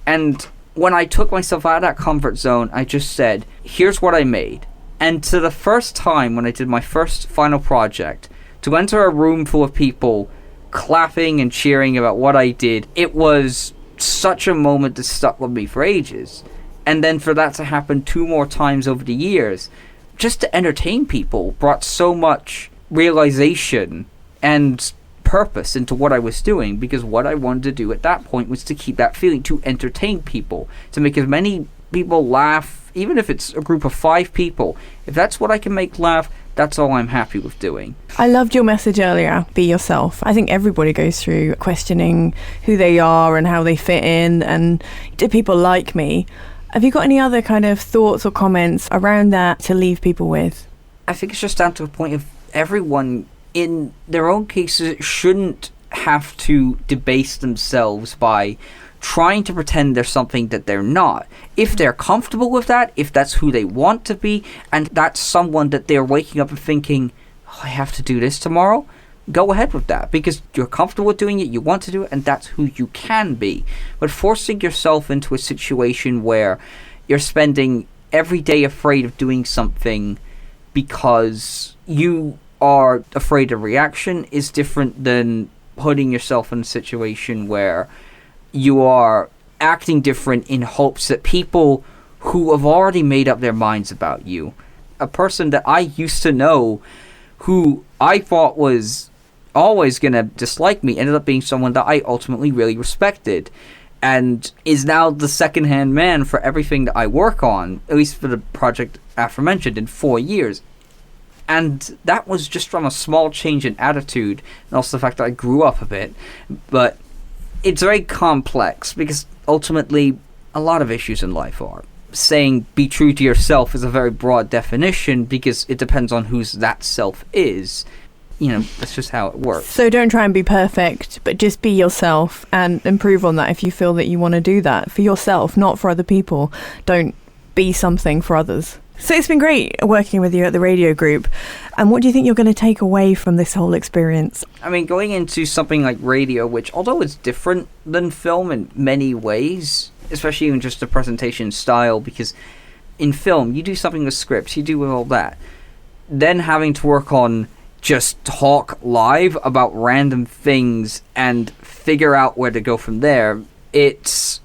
And when I took myself out of that comfort zone, I just said, here's what I made. And to the first time when I did my first final project, to enter a room full of people clapping and cheering about what I did, it was such a moment that stuck with me for ages. And then for that to happen 2 more times over the years, just to entertain people, brought so much realization and purpose into what I was doing, because what I wanted to do at that point was to keep that feeling, to entertain people, to make as many people laugh, even if it's a group of 5 people. If that's what I can make laugh, that's all I'm happy with doing. I loved your message earlier, be yourself. I think everybody goes through questioning who they are and how they fit in, and do people like me? Have you got any other kind of thoughts or comments around that to leave people with? I think it's just down to a point of everyone in their own cases shouldn't have to debase themselves by trying to pretend they're something that they're not. If they're comfortable with that, if that's who they want to be, and that's someone that they're waking up and thinking, oh, I have to do this tomorrow, go ahead with that, because you're comfortable with doing it, you want to do it, and that's who you can be. But forcing yourself into a situation where you're spending every day afraid of doing something because you are afraid of reaction is different than putting yourself in a situation where you are acting different in hopes that people who have already made up their minds about you, a person that I used to know who I thought was always going to dislike me, ended up being someone that I ultimately really respected, and is now the second-hand man for everything that I work on, at least for the project aforementioned, in 4 years. And that was just from a small change in attitude, and also the fact that I grew up a bit. But it's very complex, because ultimately a lot of issues in life are. Saying be true to yourself is a very broad definition, because it depends on whose that self is. You know, that's just how it works. So don't try and be perfect, but just be yourself and improve on that if you feel that you want to do that for yourself, not for other people. Don't be something for others. So it's been great working with you at the radio group. And what do you think you're going to take away from this whole experience? I mean, going into something like radio, which although it's different than film in many ways, especially in just the presentation style, because in film, you do something with scripts, you do with all that. Then having to work on just talk live about random things and figure out where to go from there, it's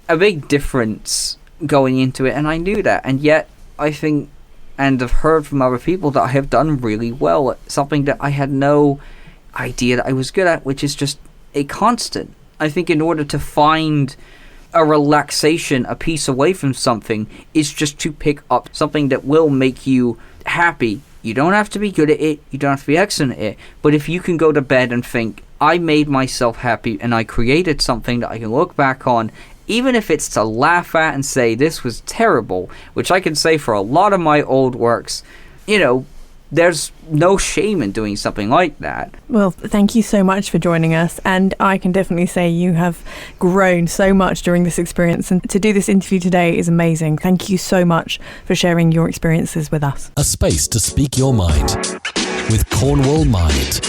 a big difference going into it, and I knew that. And yet, I think, and have heard from other people, that I have done really well at something that I had no idea that I was good at, which is just a constant. I think in order to find a relaxation, a peace away from something, is just to pick up something that will make you happy. You don't have to be good at it, you don't have to be excellent at it, but if you can go to bed and think, I made myself happy and I created something that I can look back on, even if it's to laugh at and say this was terrible, which I can say for a lot of my old works, you know, there's no shame in doing something like that. Well, thank you so much for joining us, and I can definitely say you have grown so much during this experience, and to do this interview today is amazing. Thank you so much for sharing your experiences with us. A space to speak your mind with Cornwall Mind.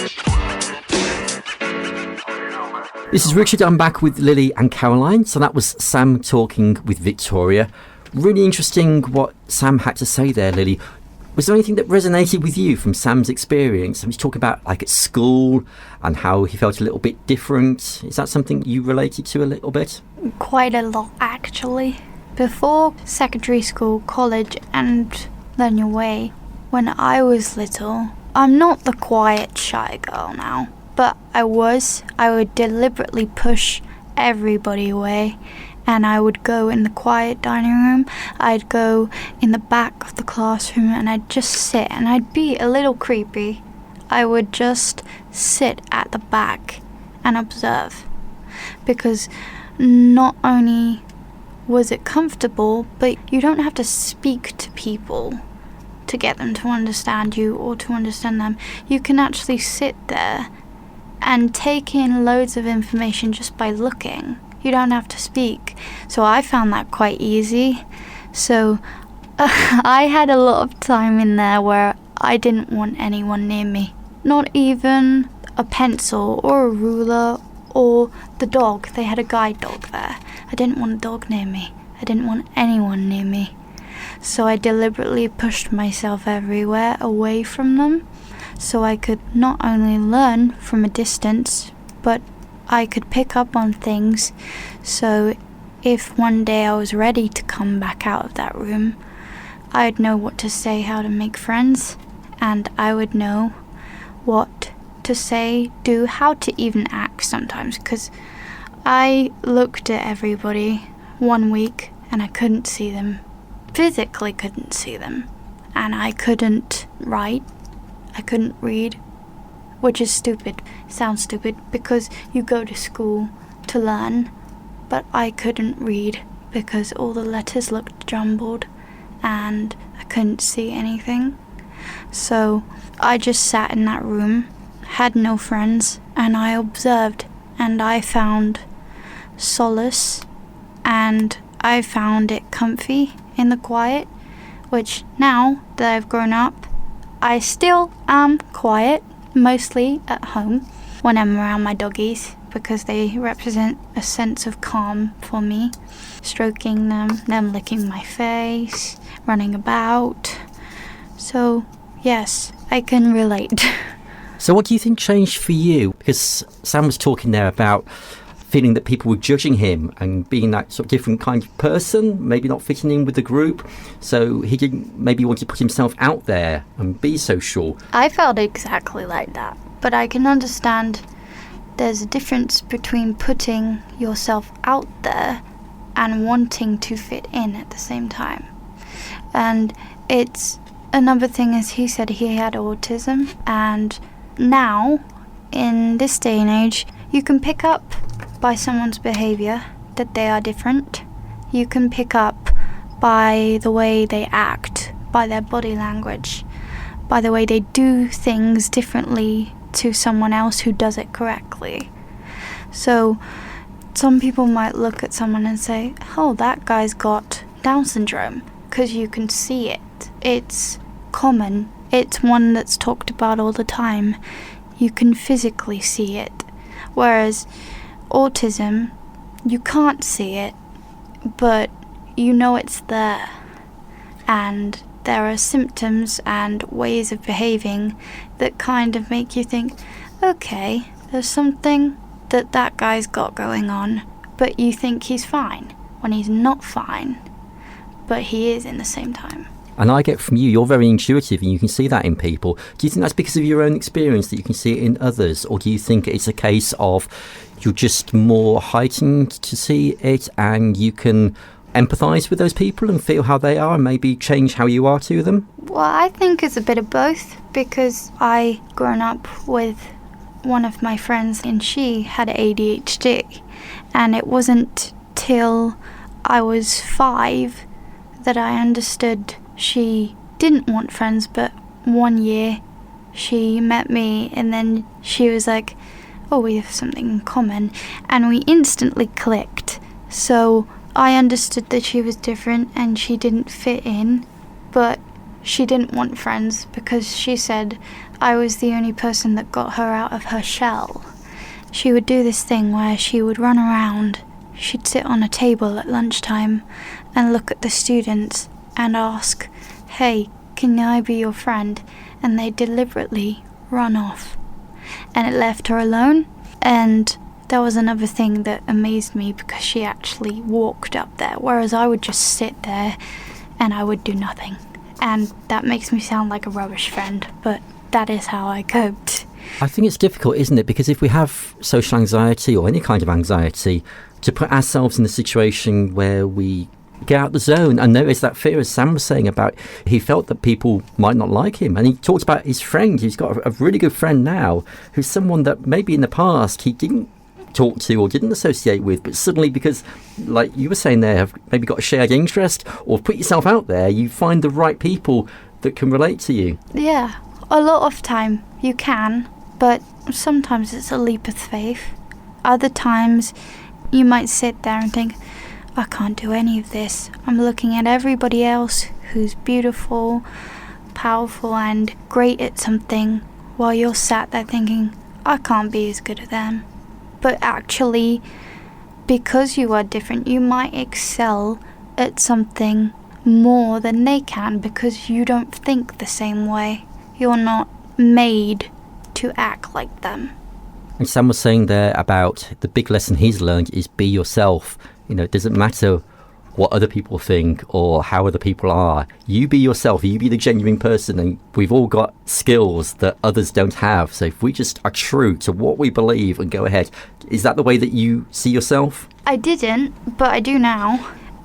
This is Richard. I'm back with Lili and Caroline. So that was Sam talking with Victoria. Really interesting what Sam had to say there, Lili. Was there anything that resonated with you from Sam's experience? He's talking about like at school and how he felt a little bit different. Is that something you related to a little bit? Quite a lot, actually. Before secondary school, college, and Learn Your Way, when I was little, I'm not the quiet, shy girl now, but I would deliberately push everybody away, and I would go in the quiet dining room, I'd go in the back of the classroom, and I'd just sit, and I'd be a little creepy. I would just sit at the back and observe, because not only was it comfortable, but you don't have to speak to people to get them to understand you or to understand them. You can actually sit there and take in loads of information just by looking. You don't have to speak. So I found that quite easy. So I had a lot of time in there where I didn't want anyone near me. Not even a pencil or a ruler or the dog. They had a guide dog there. I didn't want a dog near me. I didn't want anyone near me. So I deliberately pushed myself everywhere away from them, so I could not only learn from a distance, but I could pick up on things. So if one day I was ready to come back out of that room, I'd know what to say, how to make friends, and I would know what to say, do, how to even act sometimes, because I looked at everybody one week and I couldn't see them. Physically couldn't see them, and I couldn't write, I couldn't read, which is stupid, sounds stupid, because you go to school to learn, but I couldn't read because all the letters looked jumbled and I couldn't see anything. So I just sat in that room, had no friends, and I observed, and I found solace, and I found it comfy in the quiet, which now that I've grown up, I still am quiet, mostly at home when I'm around my doggies, because they represent a sense of calm for me. Stroking them licking my face, running about. So yes, I can relate. So what do you think changed for you? Because Sam was talking there about feeling that people were judging him and being that sort of different kind of person, maybe not fitting in with the group. So he didn't maybe want to put himself out there and be social. I felt exactly like that. But I can understand there's a difference between putting yourself out there and wanting to fit in at the same time. And it's another thing, as he said, he had autism, and now in this day and age you can pick up by someone's behaviour that they are different. You can pick up by the way they act, by their body language, by the way they do things differently to someone else who does it correctly. So some people might look at someone and say, oh, that guy's got Down syndrome, because you can see it. It's common. It's one that's talked about all the time. You can physically see it. Whereas autism, you can't see it, but you know it's there. And there are symptoms and ways of behaving that kind of make you think, okay, there's something that guy's got going on, but you think he's fine when he's not fine, but he is in the same time. And I get from you, you're very intuitive and you can see that in people. Do you think that's because of your own experience that you can see it in others? Or do you think it's a case of you're just more heightened to see it and you can empathise with those people and feel how they are and maybe change how you are to them? Well, I think it's a bit of both, because I grown up with one of my friends and she had ADHD, and it wasn't till I was 5 that I understood she didn't want friends, but one year she met me and then she was like, oh, we have something in common, and we instantly clicked. So I understood that she was different and she didn't fit in, but she didn't want friends because she said I was the only person that got her out of her shell. She would do this thing where she would run around. She'd sit on a table at lunchtime and look at the students and ask, hey, can I be your friend? And they deliberately run off. And it left her alone. And that was another thing that amazed me, because she actually walked up there, whereas I would just sit there and I would do nothing. And that makes me sound like a rubbish friend, but that is how I coped. I think it's difficult, isn't it? Because if we have social anxiety or any kind of anxiety, to put ourselves in a situation where we get out the zone, and there is that fear, as Sam was saying, about he felt that people might not like him. And he talked about his friend. He's got a really good friend now, who's someone that maybe in the past he didn't talk to or didn't associate with, but suddenly, because like you were saying there, have maybe got a shared interest or put yourself out there, you find the right people that can relate to you. Yeah, a lot of time you can, but sometimes it's a leap of faith. Other times you might sit there and think, I can't do any of this. I'm looking at everybody else who's beautiful, powerful and great at something, while you're sat there thinking, I can't be as good as them. But actually, because you are different, you might excel at something more than they can, because you don't think the same way. You're not made to act like them. And Sam was saying there about the big lesson he's learned is be yourself. You know, it doesn't matter what other people think or how other people are. You be yourself, you be the genuine person, and we've all got skills that others don't have. So if we just are true to what we believe and go ahead, is that the way that you see yourself? I didn't, but I do now.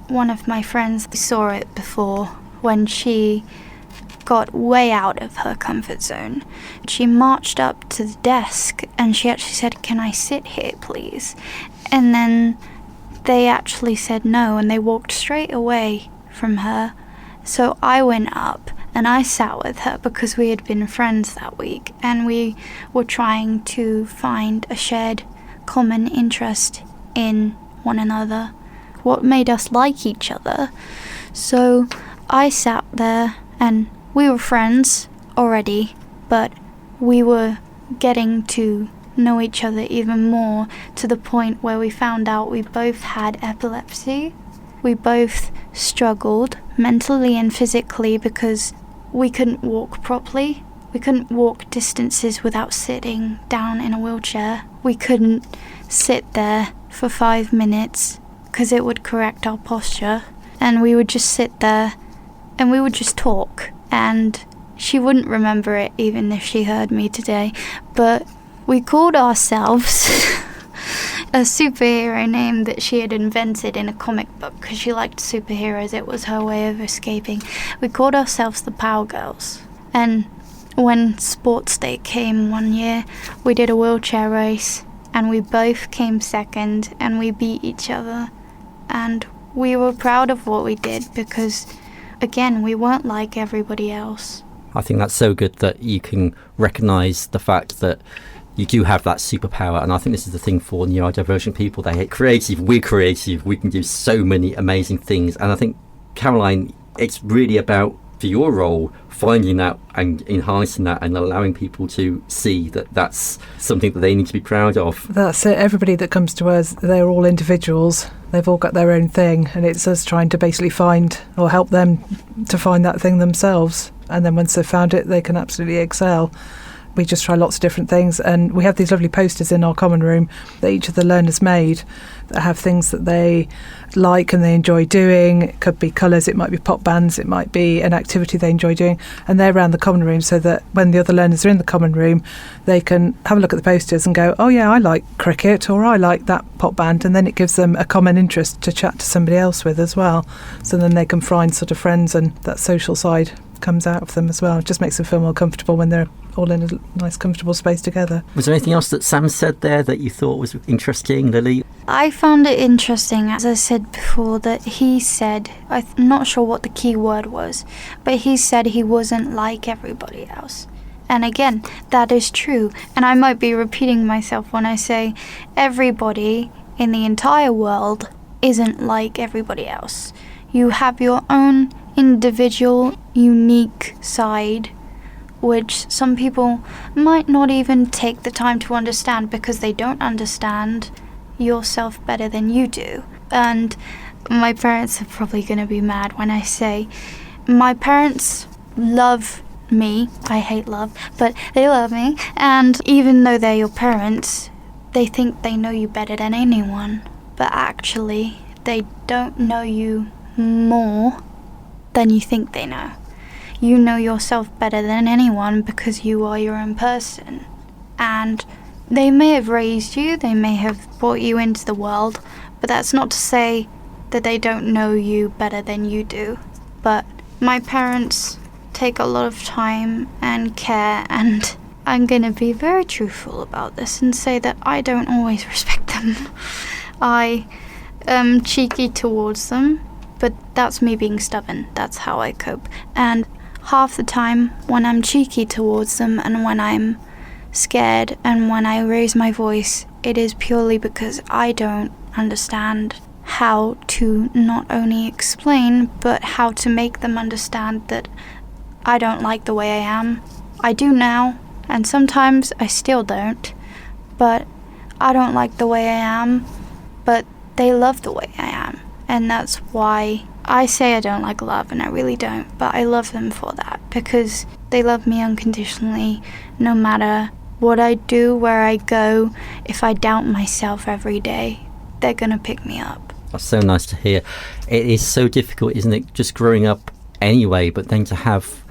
One of my friends saw it before when she got way out of her comfort zone. She marched up to the desk and she actually said, "Can I sit here, please?" And then they actually said no, and they walked straight away from her. So I went up and I sat with her because we had been friends that week, and we were trying to find a shared common interest in one another, what made us like each other. So I sat there, and we were friends already, but we were getting to know each other even more, to the point where we found out we both had epilepsy. We both struggled mentally and physically because we couldn't walk properly. We couldn't walk distances without sitting down in a wheelchair. We couldn't sit there for 5 minutes because it would correct our posture. And we would just sit there and we would just talk. And she wouldn't remember it even if she heard me today. But we called ourselves a superhero name that she had invented in a comic book because she liked superheroes. It was her way of escaping. We called ourselves the Power Girls. And when sports day came one year, we did a wheelchair race and we both came second and we beat each other. And we were proud of what we did because, again, we weren't like everybody else. I think that's so good that you can recognise the fact that you do have that superpower. And I think this is the thing for neurodivergent people. They're creative, we're creative, we can do so many amazing things. And I think, Caroline, it's really about, for your role, finding that and enhancing that and allowing people to see that that's something that they need to be proud of. That's it. Everybody that comes to us, they're all individuals. They've all got their own thing, and it's us trying to basically find or help them to find that thing themselves. And then once they've found it, they can absolutely excel. We just try lots of different things, and we have these lovely posters in our common room that each of the learners made that have things that they like and they enjoy doing. It could be colours, it might be pop bands, it might be an activity they enjoy doing, and they're around the common room so that when the other learners are in the common room, they can have a look at the posters and go, oh yeah, I like cricket, or I like that pop band, and then it gives them a common interest to chat to somebody else with as well. So then they can find sort of friends, and that social side comes out of them as well. It just makes them feel more comfortable when they're all in a nice comfortable space together. Was there anything else that Sam said there that you thought was interesting, Lily? I found it interesting, as I said before, that he said, I'm not sure what the key word was, but he said he wasn't like everybody else. And again, that is true. And I might be repeating myself when I say everybody in the entire world isn't like everybody else. You have your own individual, unique side, which some people might not even take the time to understand because they don't understand yourself better than you do. And my parents are probably going to be mad when I say my parents love me. I hate love, but they love me. And even though they're your parents, they think they know you better than anyone. But actually, they don't know you more than you think they know. You know yourself better than anyone because you are your own person. And they may have raised you, they may have brought you into the world, but that's not to say that they don't know you better than you do. But my parents take a lot of time and care, and I'm gonna be very truthful about this and say that I don't always respect them. I am cheeky towards them, but that's me being stubborn. That's how I cope. And half the time when I'm cheeky towards them and when I'm scared and when I raise my voice, it is purely because I don't understand how to not only explain, but how to make them understand that I don't like the way I am. I do now, and sometimes I still don't, but I don't like the way I am, but they love the way I am. And that's why I say I don't like love, and I really don't, but I love them for that, because they love me unconditionally, no matter what I do, where I go. If I doubt myself every day, they're gonna pick me up. That's so nice to hear. It is so difficult, isn't it, just growing up anyway, but then to have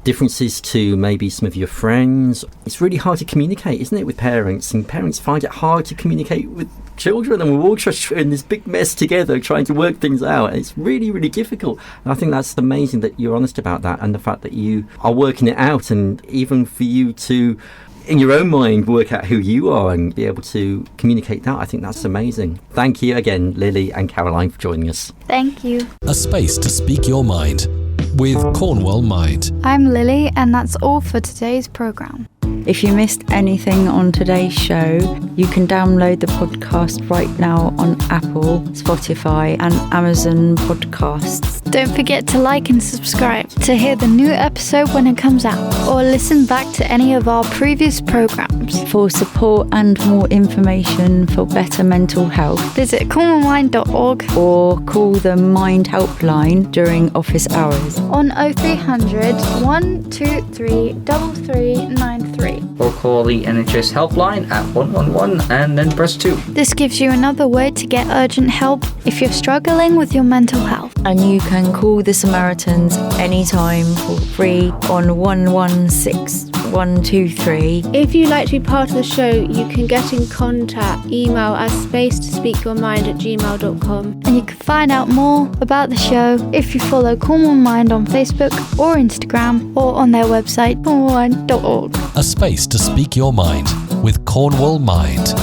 differences to maybe some of your friends. It's really hard to communicate, isn't it, with parents? And parents find it hard to communicate with children, and we're all just in this big mess together trying to work things out. And it's really, really difficult. And I think that's amazing that you're honest about that, and the fact that you are working it out, and even for you to, in your own mind, work out who you are and be able to communicate that. I think that's amazing. Thank you again, Lili and Caroline, for joining us. Thank you. A space to speak your mind with Cornwall Mind. I'm Lili, and that's all for today's programme. If you missed anything on today's show, you can download the podcast right now on Apple, Spotify and Amazon Podcasts. Don't forget to like and subscribe to hear the new episode when it comes out, or listen back to any of our previous programmes. For support and more information for better mental health, visit cornwallmind.org or call the Mind Helpline during office hours on 0300 123 3393. Or call the NHS helpline at 111 and then press 2. This gives you another way to get urgent help if you're struggling with your mental health. And you can call the Samaritans anytime for free on 116123. If you'd like to be part of the show, you can get in contact. Email us spacetospeakyourmind@gmail.com. And you can find out more about the show if you follow Cornwall Mind on Facebook or Instagram, or on their website, cornwallmind.org. A space to speak your mind with Cornwall Mind.